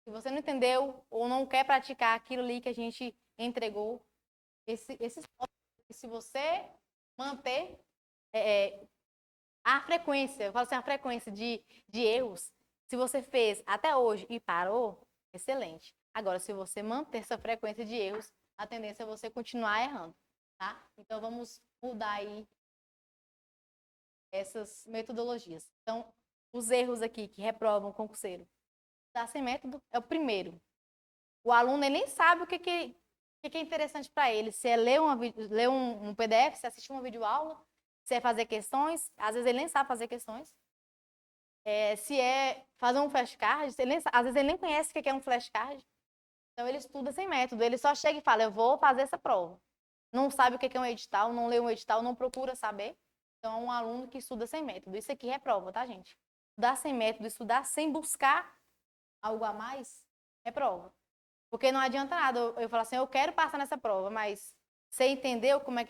se você não entendeu ou não quer praticar aquilo ali que a gente entregou, se você manter a frequência, eu falo assim, a frequência de erros, se você fez até hoje e parou, excelente. Agora, se você manter essa frequência de erros, a tendência é você continuar errando, tá? Então, vamos mudar aí essas metodologias. Então, os erros aqui que reprovam o concurseiro. Estudar sem método é o primeiro. O aluno ele nem sabe o que é interessante para ele. Se é ler um PDF, se assistir uma videoaula, se é fazer questões, às vezes ele nem sabe fazer questões. Se é fazer um flashcard, às vezes ele nem conhece o que é um flashcard. Então ele estuda sem método, ele só chega e fala, eu vou fazer essa prova. Não sabe o que é um edital, não lê um edital, não procura saber. Então é um aluno que estuda sem método. Isso aqui é prova, tá, gente? Estudar sem método, estudar sem buscar algo a mais, é prova. Porque não adianta nada eu falar assim, eu quero passar nessa prova, mas você entendeu como é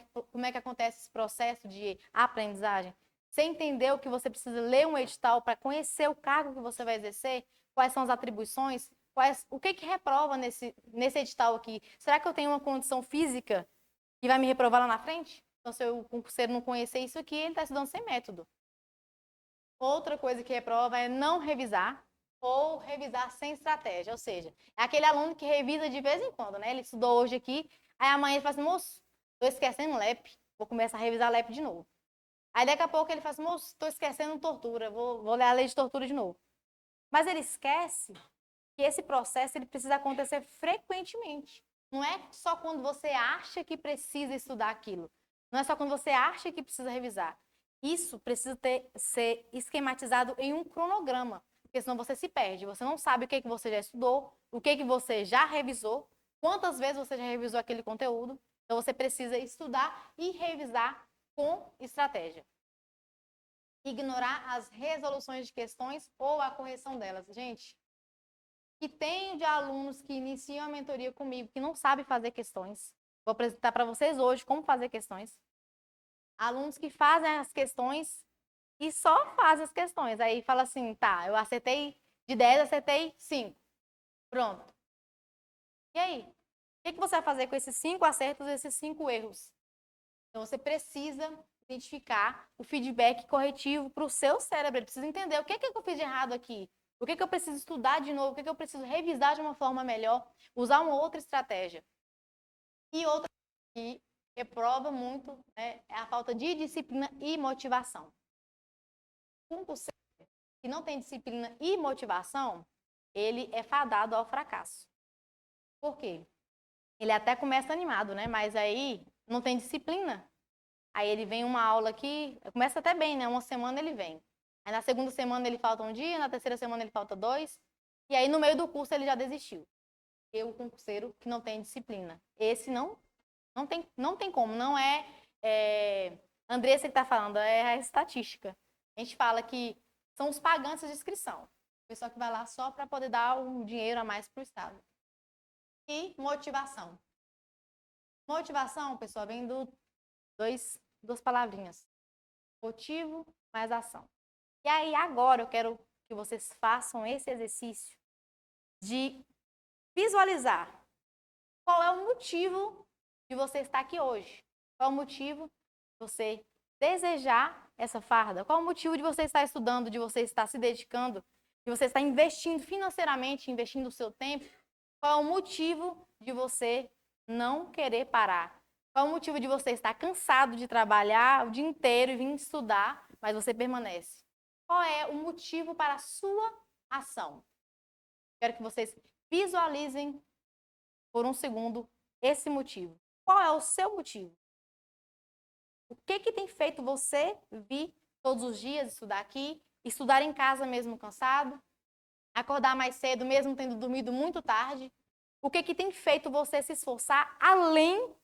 que acontece esse processo de aprendizagem? Você entendeu que você precisa ler um edital para conhecer o cargo que você vai exercer? Quais são as atribuições? O que reprova nesse edital aqui? Será que eu tenho uma condição física que vai me reprovar lá na frente? Então, se o concurseiro não conhecer isso aqui, ele está estudando sem método. Outra coisa que reprova é não revisar ou revisar sem estratégia. Ou seja, é aquele aluno que revisa de vez em quando, né? Ele estudou hoje aqui, aí amanhã ele fala assim, moço, tô esquecendo o LEP, vou começar a revisar LEP de novo. Aí daqui a pouco ele fala assim, moço, tô esquecendo tortura, vou ler a lei de tortura de novo. Mas ele esquece que esse processo ele precisa acontecer frequentemente. Não é só quando você acha que precisa estudar aquilo. Não é só quando você acha que precisa revisar. Isso precisa ser esquematizado em um cronograma, porque senão você se perde. Você não sabe o que você já estudou, o que você já revisou, quantas vezes você já revisou aquele conteúdo. Então você precisa estudar e revisar com estratégia. Ignorar as resoluções de questões ou a correção delas. Gente, que tenho de alunos que iniciam a mentoria comigo que não sabem fazer questões. Vou apresentar para vocês hoje como fazer questões. Alunos que fazem as questões e só fazem as questões. Aí fala assim, tá, eu acertei de 10, acertei 5. Pronto. E aí? O que você vai fazer com esses 5 acertos e esses 5 erros? Então, você precisa identificar o feedback corretivo para o seu cérebro. Ele precisa entender o que eu fiz de errado aqui. O que eu preciso estudar de novo? O que eu preciso revisar de uma forma melhor? Usar uma outra estratégia. E outra que reprova muito, né, é a falta de disciplina e motivação. Um concurseiro que não tem disciplina e motivação, ele é fadado ao fracasso. Por quê? Ele até começa animado, né? Mas aí não tem disciplina. Aí ele vem uma aula aqui, começa até bem, né? Uma semana ele vem. Aí na segunda semana ele falta um dia, na terceira semana ele falta 2. E aí no meio do curso ele já desistiu. E o concurseiro que não tem disciplina. Esse não tem como. Não é Andressa que está falando, é a estatística. A gente fala que são os pagantes de inscrição. O pessoal que vai lá só para poder dar um dinheiro a mais para o Estado. e motivação. Motivação, pessoal, vem duas palavrinhas. Motivo mais ação. E aí, agora eu quero que vocês façam esse exercício de visualizar qual é o motivo de você estar aqui hoje. Qual é o motivo de você desejar essa farda? Qual é o motivo de você estar estudando, de você estar se dedicando, de você estar investindo financeiramente, investindo o seu tempo? Qual é o motivo de você não querer parar? Qual é o motivo de você estar cansado de trabalhar o dia inteiro e vir estudar, mas você permanece? Qual é o motivo para a sua ação? Quero que vocês visualizem por um segundo esse motivo. Qual é o seu motivo? O que tem feito você vir todos os dias estudar aqui, estudar em casa mesmo cansado, acordar mais cedo mesmo tendo dormido muito tarde? O que tem feito você se esforçar além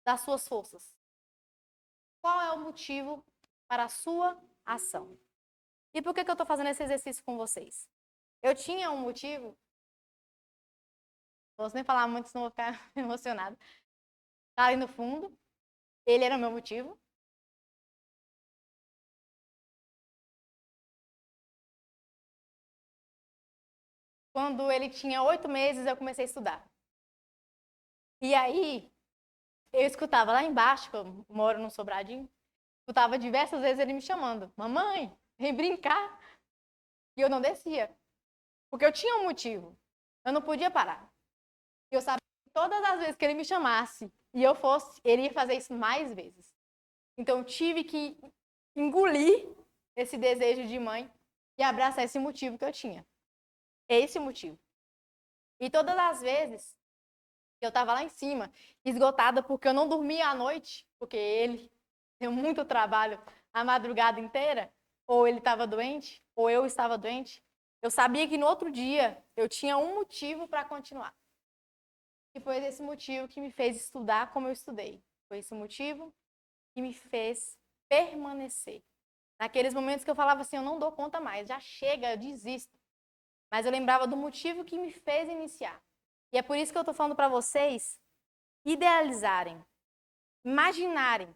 das suas forças? Qual é o motivo para a sua ação? E por que eu estou fazendo esse exercício com vocês? Eu tinha um motivo, não posso nem falar muito, senão vou ficar emocionada. Tá ali no fundo, ele era o meu motivo. Quando ele tinha 8 meses, eu comecei a estudar. E aí, eu escutava lá embaixo, que eu moro num sobradinho, escutava diversas vezes ele me chamando: mamãe, vem brincar. E eu não descia, porque eu tinha um motivo. Eu não podia parar. Eu sabia que todas as vezes que ele me chamasse e eu fosse, ele ia fazer isso mais vezes. Então, eu tive que engolir esse desejo de mãe e abraçar esse motivo que eu tinha. Esse motivo. E todas as vezes que eu estava lá em cima, esgotada porque eu não dormia à noite, porque ele deu muito trabalho a madrugada inteira, ou ele estava doente, ou eu estava doente, eu sabia que no outro dia eu tinha um motivo para continuar. E foi esse motivo que me fez estudar como eu estudei. Foi esse motivo que me fez permanecer. Naqueles momentos que eu falava assim, eu não dou conta mais, já chega, eu desisto. Mas eu lembrava do motivo que me fez iniciar. E é por isso que eu estou falando para vocês idealizarem, imaginarem,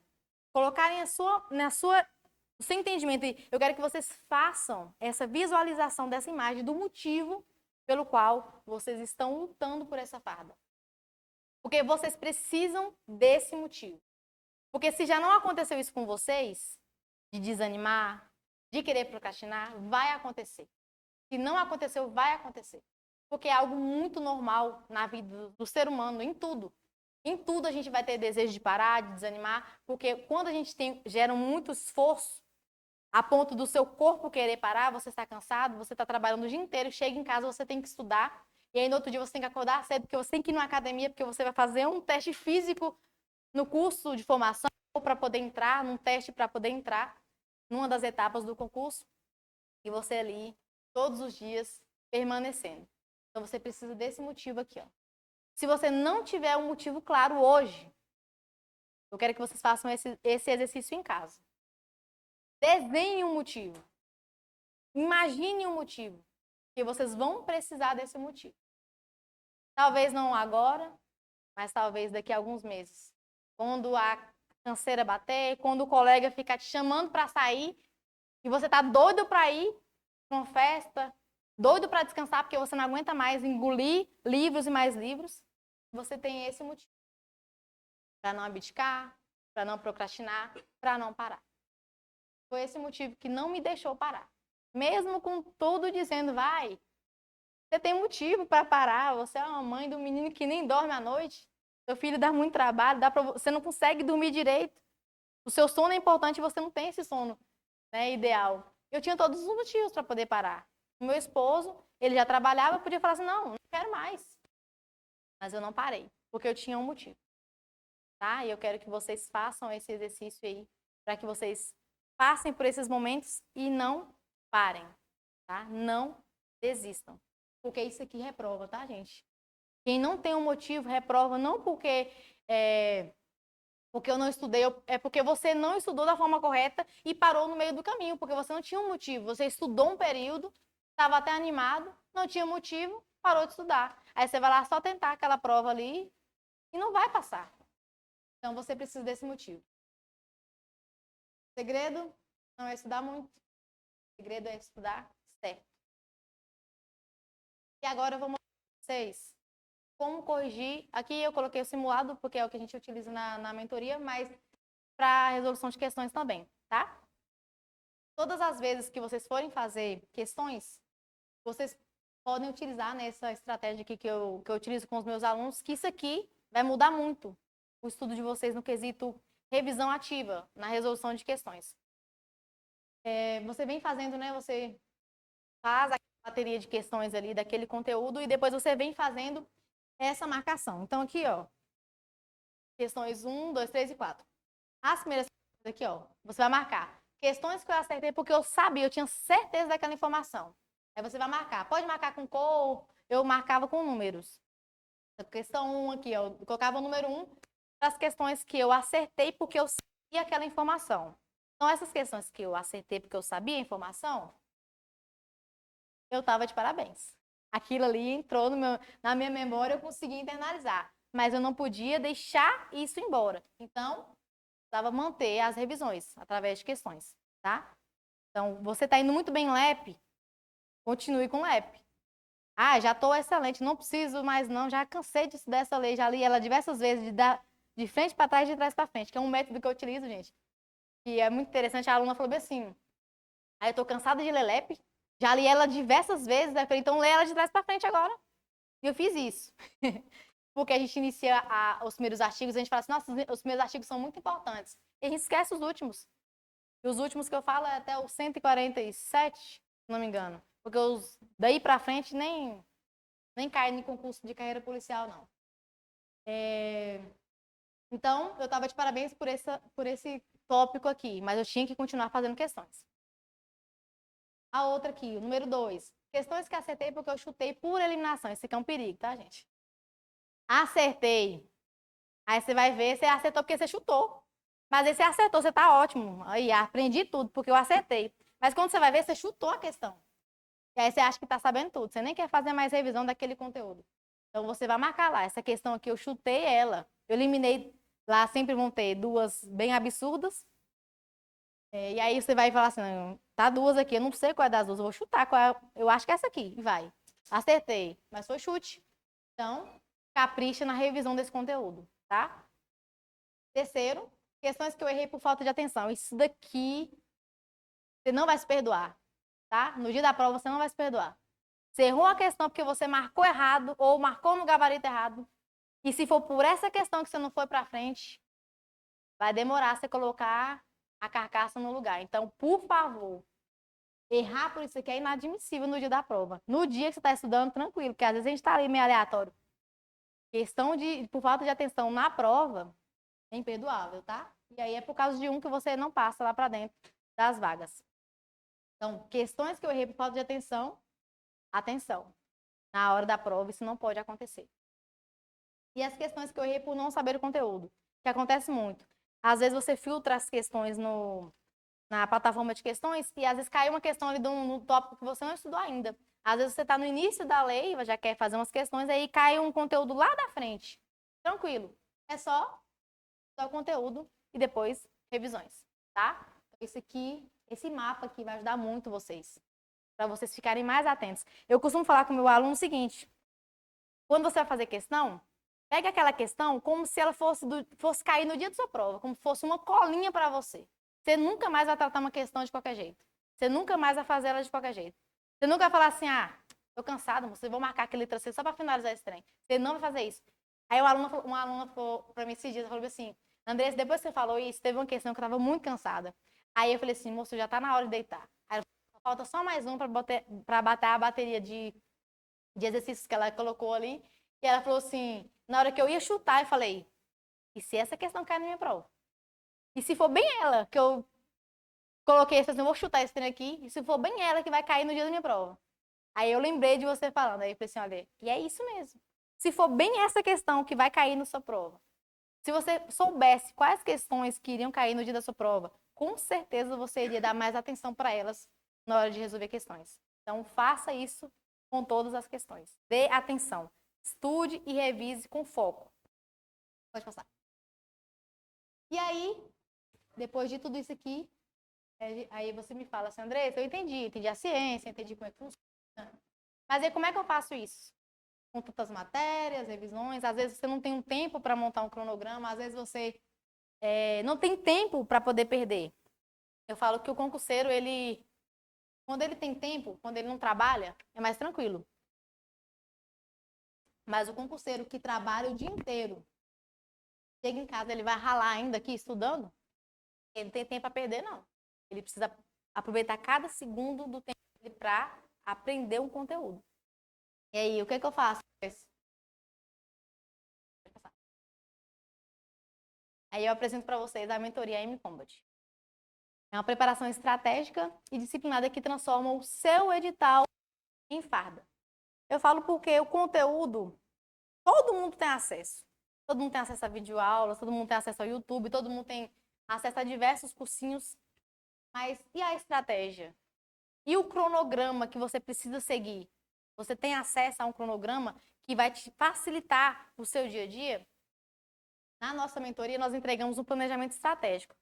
colocarem o seu entendimento. E eu quero que vocês façam essa visualização dessa imagem, do motivo pelo qual vocês estão lutando por essa farda. Porque vocês precisam desse motivo. Porque se já não aconteceu isso com vocês, de desanimar, de querer procrastinar, vai acontecer. Se não aconteceu, vai acontecer. Porque é algo muito normal na vida do ser humano, em tudo. Em tudo a gente vai ter desejo de parar, de desanimar, porque quando a gente gera muito esforço, a ponto do seu corpo querer parar, você está cansado, você está trabalhando o dia inteiro, chega em casa, você tem que estudar, e aí no outro dia você tem que acordar cedo, porque você tem que ir na academia, porque você vai fazer um teste físico no curso de formação, para poder entrar, num teste para poder entrar numa das etapas do concurso, e você ali, todos os dias, permanecendo. Então você precisa desse motivo aqui, ó. Se você não tiver um motivo claro hoje, eu quero que vocês façam esse exercício em casa. Desenhe um motivo. Imagine um motivo. Que vocês vão precisar desse motivo. Talvez não agora, mas talvez daqui a alguns meses. Quando a canseira bater, quando o colega ficar te chamando para sair e você tá doido para ir para uma festa, doido para descansar porque você não aguenta mais engolir livros e mais livros, você tem esse motivo. Para não abdicar, para não procrastinar, para não parar. Foi esse motivo que não me deixou parar. Mesmo com tudo dizendo, vai, você tem motivo para parar, você é uma mãe do menino que nem dorme à noite, seu filho dá muito trabalho, você não consegue dormir direito, o seu sono é importante e você não tem esse sono, né, ideal. Eu tinha todos os motivos para poder parar. O meu esposo, ele já trabalhava, eu podia falar assim, não quero mais. Mas eu não parei, porque eu tinha um motivo. Tá? E eu quero que vocês façam esse exercício aí, para que vocês passem por esses momentos e não parem, tá? Não desistam. Porque isso aqui reprova, tá, gente? Quem não tem um motivo, reprova não porque eu não estudei, é porque você não estudou da forma correta e parou no meio do caminho, porque você não tinha um motivo. Você estudou um período, estava até animado, não tinha motivo, parou de estudar. Aí você vai lá só tentar aquela prova ali e não vai passar. Então, você precisa desse motivo. O segredo não é estudar muito. O segredo é estudar certo. E agora eu vou mostrar para vocês como corrigir. Aqui eu coloquei o simulado, porque é o que a gente utiliza na mentoria, mas para resolução de questões também, tá? Todas as vezes que vocês forem fazer questões, vocês podem utilizar nessa estratégia aqui que eu utilizo com os meus alunos, que isso aqui vai mudar muito o estudo de vocês no quesito revisão ativa, na resolução de questões. Você vem fazendo, né? Você faz a bateria de questões ali daquele conteúdo e depois você vem fazendo essa marcação. Então, aqui, ó, questões 1, 2, 3 e 4. As primeiras questões aqui, ó, você vai marcar questões que eu acertei porque eu sabia, eu tinha certeza daquela informação. Aí você vai marcar. Pode marcar com cor, eu marcava com números. A questão 1 aqui, ó, eu colocava o número 1 para as questões que eu acertei porque eu sabia aquela informação. Então, essas questões que eu acertei porque eu sabia a informação, eu estava de parabéns. Aquilo ali entrou na minha memória, eu consegui internalizar. Mas eu não podia deixar isso embora. Então, precisava manter as revisões através de questões, tá? Então, você está indo muito bem em LEP, continue com LEP. Ah, já estou excelente, não preciso mais não, já cansei de estudar essa lei, já li ela diversas vezes, de dar de frente para trás e de trás para frente, que é um método que eu utilizo, gente. E é muito interessante, a aluna falou bem assim, aí eu estou cansada de ler LEP, já li ela diversas vezes, né? Então lê ela de trás para frente agora. E eu fiz isso. Porque a gente inicia os primeiros artigos, a gente fala assim, nossa, os primeiros artigos são muito importantes. E a gente esquece os últimos. E os últimos que eu falo é até o 147, se não me engano. Porque os daí para frente nem caem em concurso de carreira policial, não. Então, eu estava de parabéns por esse tópico aqui, mas eu tinha que continuar fazendo questões. A outra aqui, o número 2. Questões que acertei porque eu chutei por eliminação. Esse aqui é um perigo, tá, gente? Acertei. Aí você vai ver, você acertou porque você chutou. Mas aí você acertou, você tá ótimo. Aí, aprendi tudo porque eu acertei. Mas quando você vai ver, você chutou a questão. E aí você acha que tá sabendo tudo. Você nem quer fazer mais revisão daquele conteúdo. Então você vai marcar lá. Essa questão aqui, eu chutei ela. Eu eliminei. Lá sempre vão ter duas bem absurdas. E aí você vai falar assim, tá duas aqui, eu não sei qual é das duas, eu vou chutar qual é, eu acho que é essa aqui, e vai. Acertei, mas foi chute. Então, capricha na revisão desse conteúdo, tá? Terceiro, questões que eu errei por falta de atenção. Isso daqui, você não vai se perdoar, tá? No dia da prova, você não vai se perdoar. Você errou a questão porque você marcou errado ou marcou no gabarito errado. E se for por essa questão que você não foi pra frente, vai demorar você colocar a carcaça no lugar. Então, por favor, errar por isso aqui é inadmissível no dia da prova. No dia que você está estudando, tranquilo, porque às vezes a gente está ali meio aleatório. Questão por falta de atenção na prova, é imperdoável, tá? E aí é por causa de um que você não passa lá para dentro das vagas. Então, questões que eu errei por falta de atenção, atenção. Na hora da prova, isso não pode acontecer. E as questões que eu errei por não saber o conteúdo, que acontece muito. Às vezes você filtra as questões na plataforma de questões e às vezes cai uma questão ali no tópico que você não estudou ainda. Às vezes você está no início da lei, já quer fazer umas questões, aí cai um conteúdo lá da frente. Tranquilo. É só o conteúdo e depois revisões, tá? Esse mapa aqui vai ajudar muito vocês, para vocês ficarem mais atentos. Eu costumo falar com o meu aluno o seguinte, quando você vai fazer questão, pega aquela questão como se ela fosse cair no dia da sua prova, como se fosse uma colinha para você. Você nunca mais vai tratar uma questão de qualquer jeito. Você nunca mais vai fazer ela de qualquer jeito. Você nunca vai falar assim, tô cansado, você vou marcar aquele letra C só para finalizar esse trem. Você não vai fazer isso. Aí uma aluna falou para mim esses dias, falou assim, Andressa, depois que você falou isso, teve uma questão que eu estava muito cansada. Aí eu falei assim, moço, já tá na hora de deitar. Aí ela falou, falta só mais um para bater a bateria de exercícios que ela colocou ali. E ela falou assim, na hora que eu ia chutar, eu falei, e se essa questão cair na minha prova? E se for bem ela que eu coloquei, assim, eu vou chutar esse trem aqui, e se for bem ela que vai cair no dia da minha prova? Aí eu lembrei de você falando, aí eu falei assim, olha, e é isso mesmo. Se for bem essa questão que vai cair na sua prova, se você soubesse quais questões que iriam cair no dia da sua prova, com certeza você iria dar mais atenção para elas na hora de resolver questões. Então, faça isso com todas as questões. Dê atenção. Estude e revise com foco. Pode passar. E aí, depois de tudo isso aqui, aí você me fala assim, Andressa, eu entendi a ciência, entendi como é que funciona. Mas aí como é que eu faço isso? Com tantas matérias, revisões, às vezes você não tem um tempo para montar um cronograma, às vezes você não tem tempo para poder perder. Eu falo que o concurseiro, quando ele tem tempo, quando ele não trabalha, é mais tranquilo. Mas o concurseiro que trabalha o dia inteiro, chega em casa, ele vai ralar ainda aqui estudando, ele não tem tempo para perder, não. Ele precisa aproveitar cada segundo do tempo dele para aprender um conteúdo. E aí, o que eu faço? Aí eu apresento para vocês a mentoria M-Combat. É uma preparação estratégica e disciplinada que transforma o seu edital em farda. Eu falo porque o conteúdo, todo mundo tem acesso. Todo mundo tem acesso a videoaulas, todo mundo tem acesso ao YouTube, todo mundo tem acesso a diversos cursinhos. Mas e a estratégia? E o cronograma que você precisa seguir? Você tem acesso a um cronograma que vai te facilitar o seu dia a dia? Na nossa mentoria, nós entregamos um planejamento estratégico.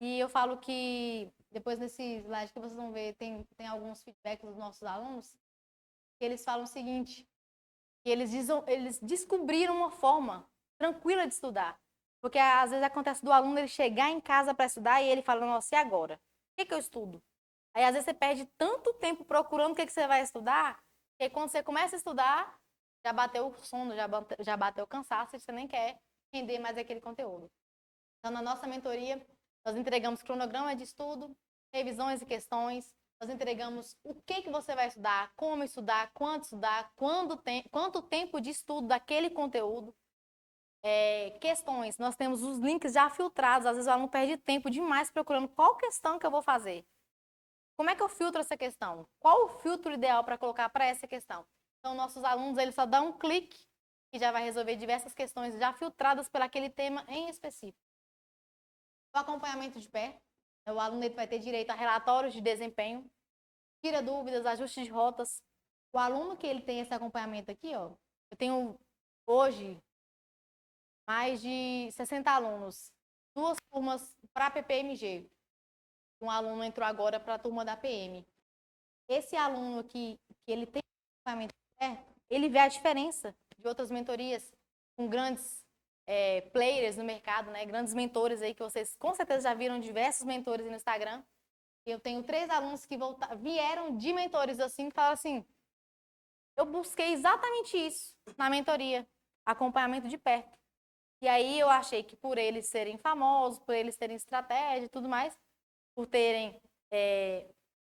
E eu falo que, depois nesse slide que vocês vão ver, tem alguns feedbacks dos nossos alunos, que eles falam o seguinte, que eles descobriram uma forma tranquila de estudar. Porque às vezes acontece do aluno ele chegar em casa para estudar e ele fala, nossa, e agora? O que eu estudo? Aí às vezes você perde tanto tempo procurando o que você vai estudar, que quando você começa a estudar, já bateu o sono, já bateu o cansaço, e você nem quer render mais aquele conteúdo. Então, na nossa mentoria, nós entregamos cronograma de estudo, revisões e questões, nós entregamos o que você vai estudar, como estudar, quanto estudar, quanto tempo de estudo daquele conteúdo. Questões, nós temos os links já filtrados, às vezes o aluno perde tempo demais procurando qual questão que eu vou fazer. Como é que eu filtro essa questão? Qual o filtro ideal para colocar para essa questão? Então, nossos alunos, eles só dão um clique e já vai resolver diversas questões já filtradas por aquele tema em específico. O acompanhamento de pé, o aluno ele vai ter direito a relatórios de desempenho, tira dúvidas, ajustes de rotas. O aluno que ele tem esse acompanhamento aqui, ó, eu tenho hoje mais de 60 alunos, 2 turmas para PPMG. Um aluno entrou agora para a turma da PM. Esse aluno aqui, que ele tem acompanhamento de pé, ele vê a diferença de outras mentorias com grandes players no mercado, né? Grandes mentores aí que vocês com certeza já viram diversos mentores no Instagram. Eu tenho 3 alunos que vieram de mentores assim, que falaram assim, eu busquei exatamente isso na mentoria, acompanhamento de perto. E aí eu achei que por eles serem famosos, por eles terem estratégia e tudo mais, por terem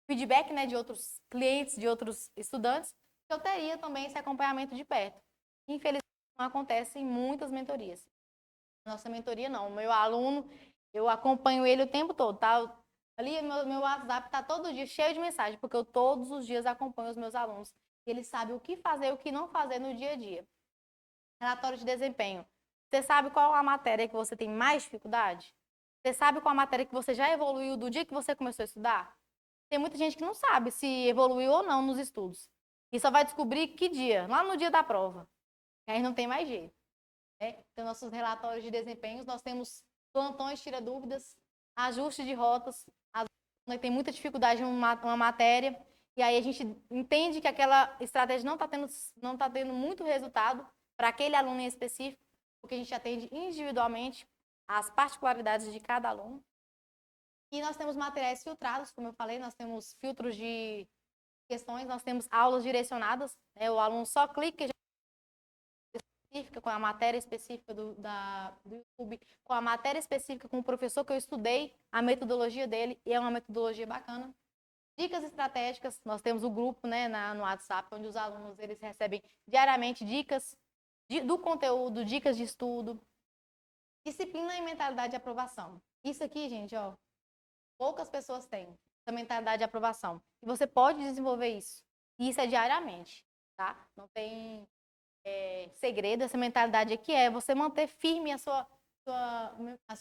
feedback, né, de outros clientes, de outros estudantes, eu teria também esse acompanhamento de perto. Infelizmente não acontece em muitas mentorias. Nossa mentoria não, o meu aluno, eu acompanho ele o tempo todo, tá? Ali meu WhatsApp tá todo dia cheio de mensagem, porque eu todos os dias acompanho os meus alunos. E eles sabem o que fazer e o que não fazer no dia a dia. Relatório de desempenho. Você sabe qual a matéria que você tem mais dificuldade? Você sabe qual a matéria que você já evoluiu do dia que você começou a estudar? Tem muita gente que não sabe se evoluiu ou não nos estudos. E só vai descobrir que dia? Lá no dia da prova. E aí não tem mais jeito. Então, nossos relatórios de desempenhos, nós temos plantões, tira dúvidas, ajuste de rotas, tem muita dificuldade em uma matéria, e aí a gente entende que aquela estratégia não tá tendo muito resultado para aquele aluno em específico, porque a gente atende individualmente as particularidades de cada aluno. E nós temos materiais filtrados, como eu falei, nós temos filtros de questões, nós temos aulas direcionadas, o aluno só clica com a matéria específica do YouTube, com a matéria específica com o professor que eu estudei, a metodologia dele, e é uma metodologia bacana. Dicas estratégicas, nós temos o grupo, né, no WhatsApp, onde os alunos eles recebem diariamente dicas do conteúdo, dicas de estudo. Disciplina e mentalidade de aprovação. Isso aqui, gente, ó, poucas pessoas têm essa mentalidade de aprovação. E você pode desenvolver isso. E isso é diariamente, tá? Não tem segredo, essa mentalidade aqui é você manter firme a sua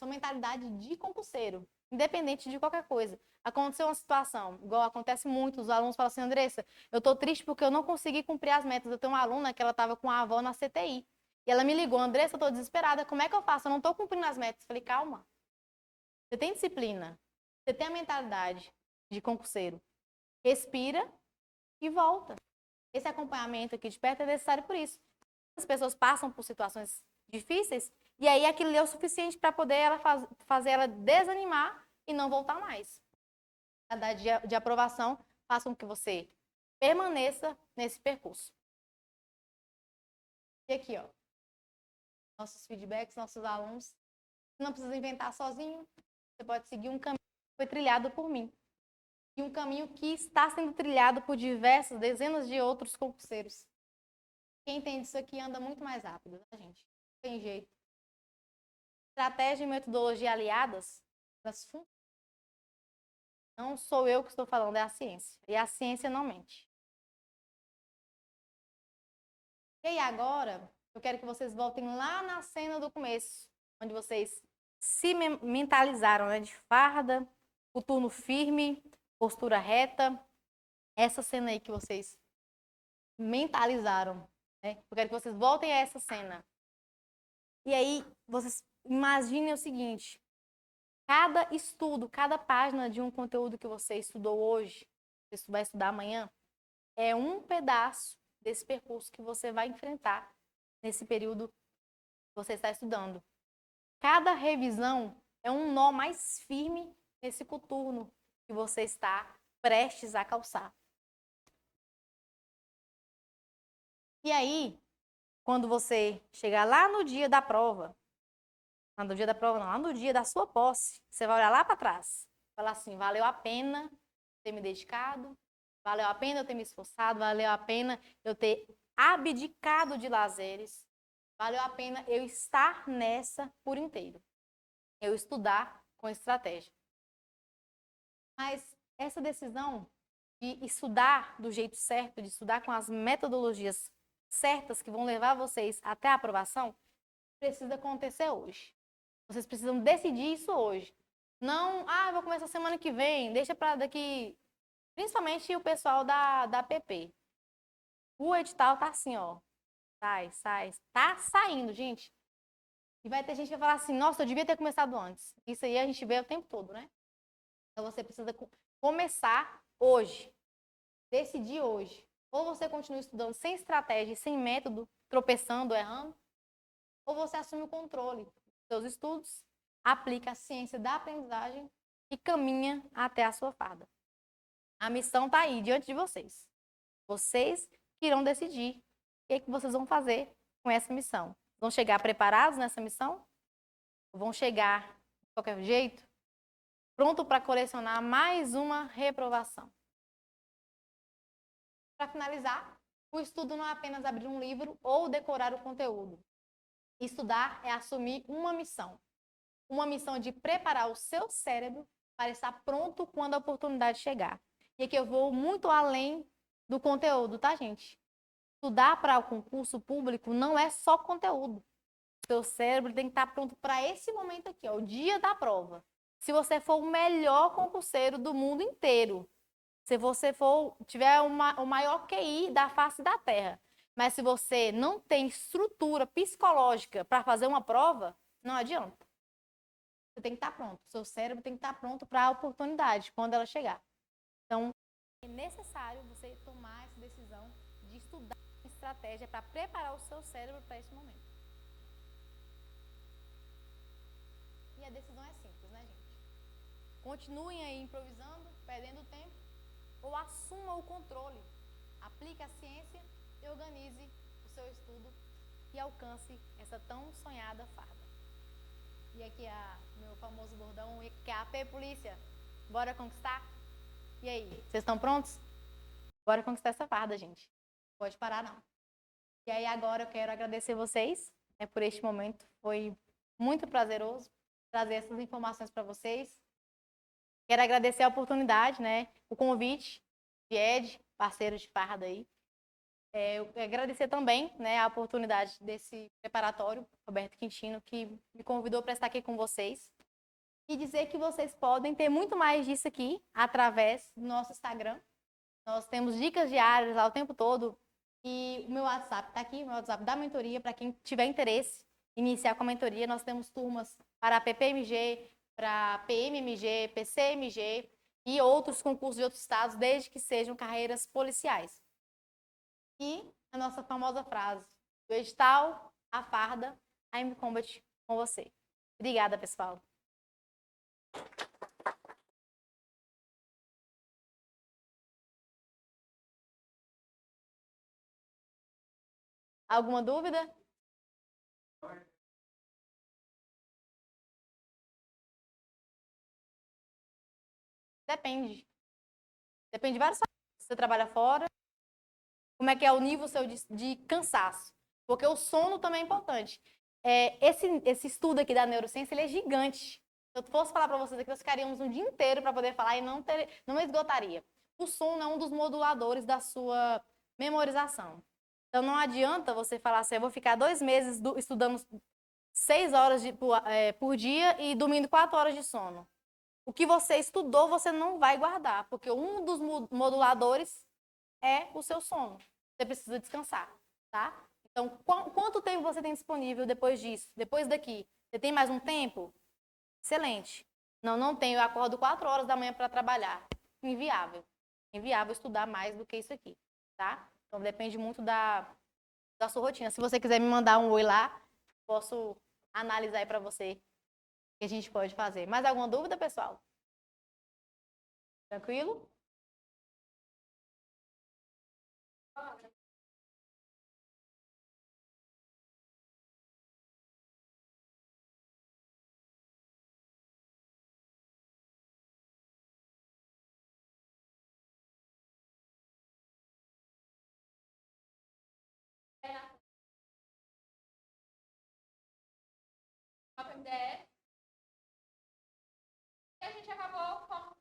mentalidade de concurseiro. independente de qualquer coisa. Aconteceu uma situação, igual acontece muito, os alunos falam assim, Andressa, eu tô triste porque eu não consegui cumprir as metas. Eu tenho uma aluna que ela estava com a avó na CTI. E ela me ligou, Andressa, eu tô desesperada, como é que eu faço? Eu não tô cumprindo as metas. Eu falei, calma. Você tem disciplina, você tem a mentalidade de concurseiro. Respira e volta. Esse acompanhamento aqui de perto é necessário por isso. As pessoas passam por situações difíceis e aí aquilo é o suficiente para poder fazer ela desanimar e não voltar mais. A data de aprovação faça com que você permaneça nesse percurso. E aqui, ó, nossos feedbacks, nossos alunos. Você não precisa inventar sozinho, você pode seguir um caminho que foi trilhado por mim. E um caminho que está sendo trilhado por diversas, dezenas de outros concurseiros. Quem entende isso aqui anda muito mais rápido, tá, gente? Não tem jeito. Estratégia e metodologia aliadas, elas funcionam. Não sou eu que estou falando, é a ciência. E a ciência não mente. E aí agora, eu quero que vocês voltem lá na cena do começo, onde vocês se mentalizaram, né? De farda, o turno firme, postura reta. Essa cena aí que vocês mentalizaram, né? Eu quero que vocês voltem a essa cena. E aí, vocês imaginem o seguinte: cada estudo, cada página de um conteúdo que você estudou hoje, você vai estudar amanhã, é um pedaço desse percurso que você vai enfrentar nesse período que você está estudando. Cada revisão é um nó mais firme nesse coturno que você está prestes a calçar. E aí, quando você chegar lá no dia da prova, lá no dia da prova não, lá no dia da sua posse, você vai olhar lá para trás, falar assim, valeu a pena ter me dedicado, valeu a pena eu ter me esforçado, valeu a pena eu ter abdicado de lazeres, valeu a pena eu estar nessa por inteiro, eu estudar com estratégia. Mas essa decisão de estudar do jeito certo, de estudar com as metodologias certas que vão levar vocês até a aprovação, precisa acontecer hoje. Vocês precisam decidir isso hoje. Não, eu vou começar semana que vem, deixa para daqui. Principalmente o pessoal da PP. O edital tá assim, ó. Sai. Tá saindo, gente. E vai ter gente que vai falar assim, nossa, eu devia ter começado antes. Isso aí a gente vê o tempo todo, né? Então você precisa começar hoje. Decidir hoje. Ou você continua estudando sem estratégia, sem método, tropeçando, errando, ou você assume o controle dos seus estudos, aplica a ciência da aprendizagem e caminha até a sua farda. A missão está aí, diante de vocês. Vocês que irão decidir o que vocês vão fazer com essa missão. Vão chegar preparados nessa missão? Ou vão chegar de qualquer jeito? Pronto para colecionar mais uma reprovação? Para finalizar, o estudo não é apenas abrir um livro ou decorar o conteúdo. Estudar é assumir uma missão de preparar o seu cérebro para estar pronto quando a oportunidade chegar. E aqui eu vou muito além do conteúdo, tá, gente? Estudar para o concurso público não é só conteúdo. O seu cérebro tem que estar pronto para esse momento aqui, ó, o dia da prova. Se você for o melhor concurseiro do mundo inteiro, se você tiver o maior QI da face da Terra, mas se você não tem estrutura psicológica para fazer uma prova, não adianta. Você tem que estar pronto. O seu cérebro tem que estar pronto para a oportunidade, quando ela chegar. Então, é necessário você tomar essa decisão de estudar estratégia para preparar o seu cérebro para esse momento. E a decisão é simples, né, gente? Continuem aí improvisando, perdendo tempo, ou assuma o controle. Aplique a ciência e organize o seu estudo e alcance essa tão sonhada farda. E aqui é meu famoso bordão, que é a AP Polícia. Bora conquistar? E aí, vocês estão prontos? Bora conquistar essa farda, gente. Não pode parar, não. E aí, agora eu quero agradecer vocês, né, por este momento. Foi muito prazeroso trazer essas informações para vocês. Quero agradecer a oportunidade, né, o convite de Ed, parceiro de farda aí. Eu agradecer também, né, a oportunidade desse preparatório, Roberto Quintino, que me convidou para estar aqui com vocês. e dizer que vocês podem ter muito mais disso aqui através do nosso Instagram. Nós temos dicas diárias lá o tempo todo. E o meu WhatsApp está aqui, o meu WhatsApp da mentoria, para quem tiver interesse em iniciar com a mentoria. Nós temos turmas para PPMG, para PMMG, PCMG e outros concursos de outros estados, desde que sejam carreiras policiais. E a nossa famosa frase, do edital, a farda, I'm Combat com você. Obrigada, pessoal. Alguma dúvida? Depende. Depende de vários fatores. Se você trabalha fora, como é que é o nível seu de cansaço. Porque o sono também é importante. Esse estudo aqui da neurociência, ele é gigante. Se eu fosse falar para vocês aqui, nós ficaríamos um dia inteiro para poder falar e não esgotaria. O sono é um dos moduladores da sua memorização. Então, não adianta você falar assim, eu vou ficar 2 meses estudando 6 horas por dia e dormindo 4 horas de sono. O que você estudou, você não vai guardar, porque um dos moduladores é o seu sono. Você precisa descansar, tá? Então, quanto tempo você tem disponível depois disso? Depois daqui? Você tem mais um tempo? Excelente. Não, não tenho. Eu acordo 4 horas da manhã para trabalhar. Inviável. Inviável estudar mais do que isso aqui, tá? Então, depende muito da sua rotina. Se você quiser me mandar um oi lá, posso analisar aí para você o que a gente pode fazer. Mais alguma dúvida, pessoal? Tranquilo? E a gente acabou com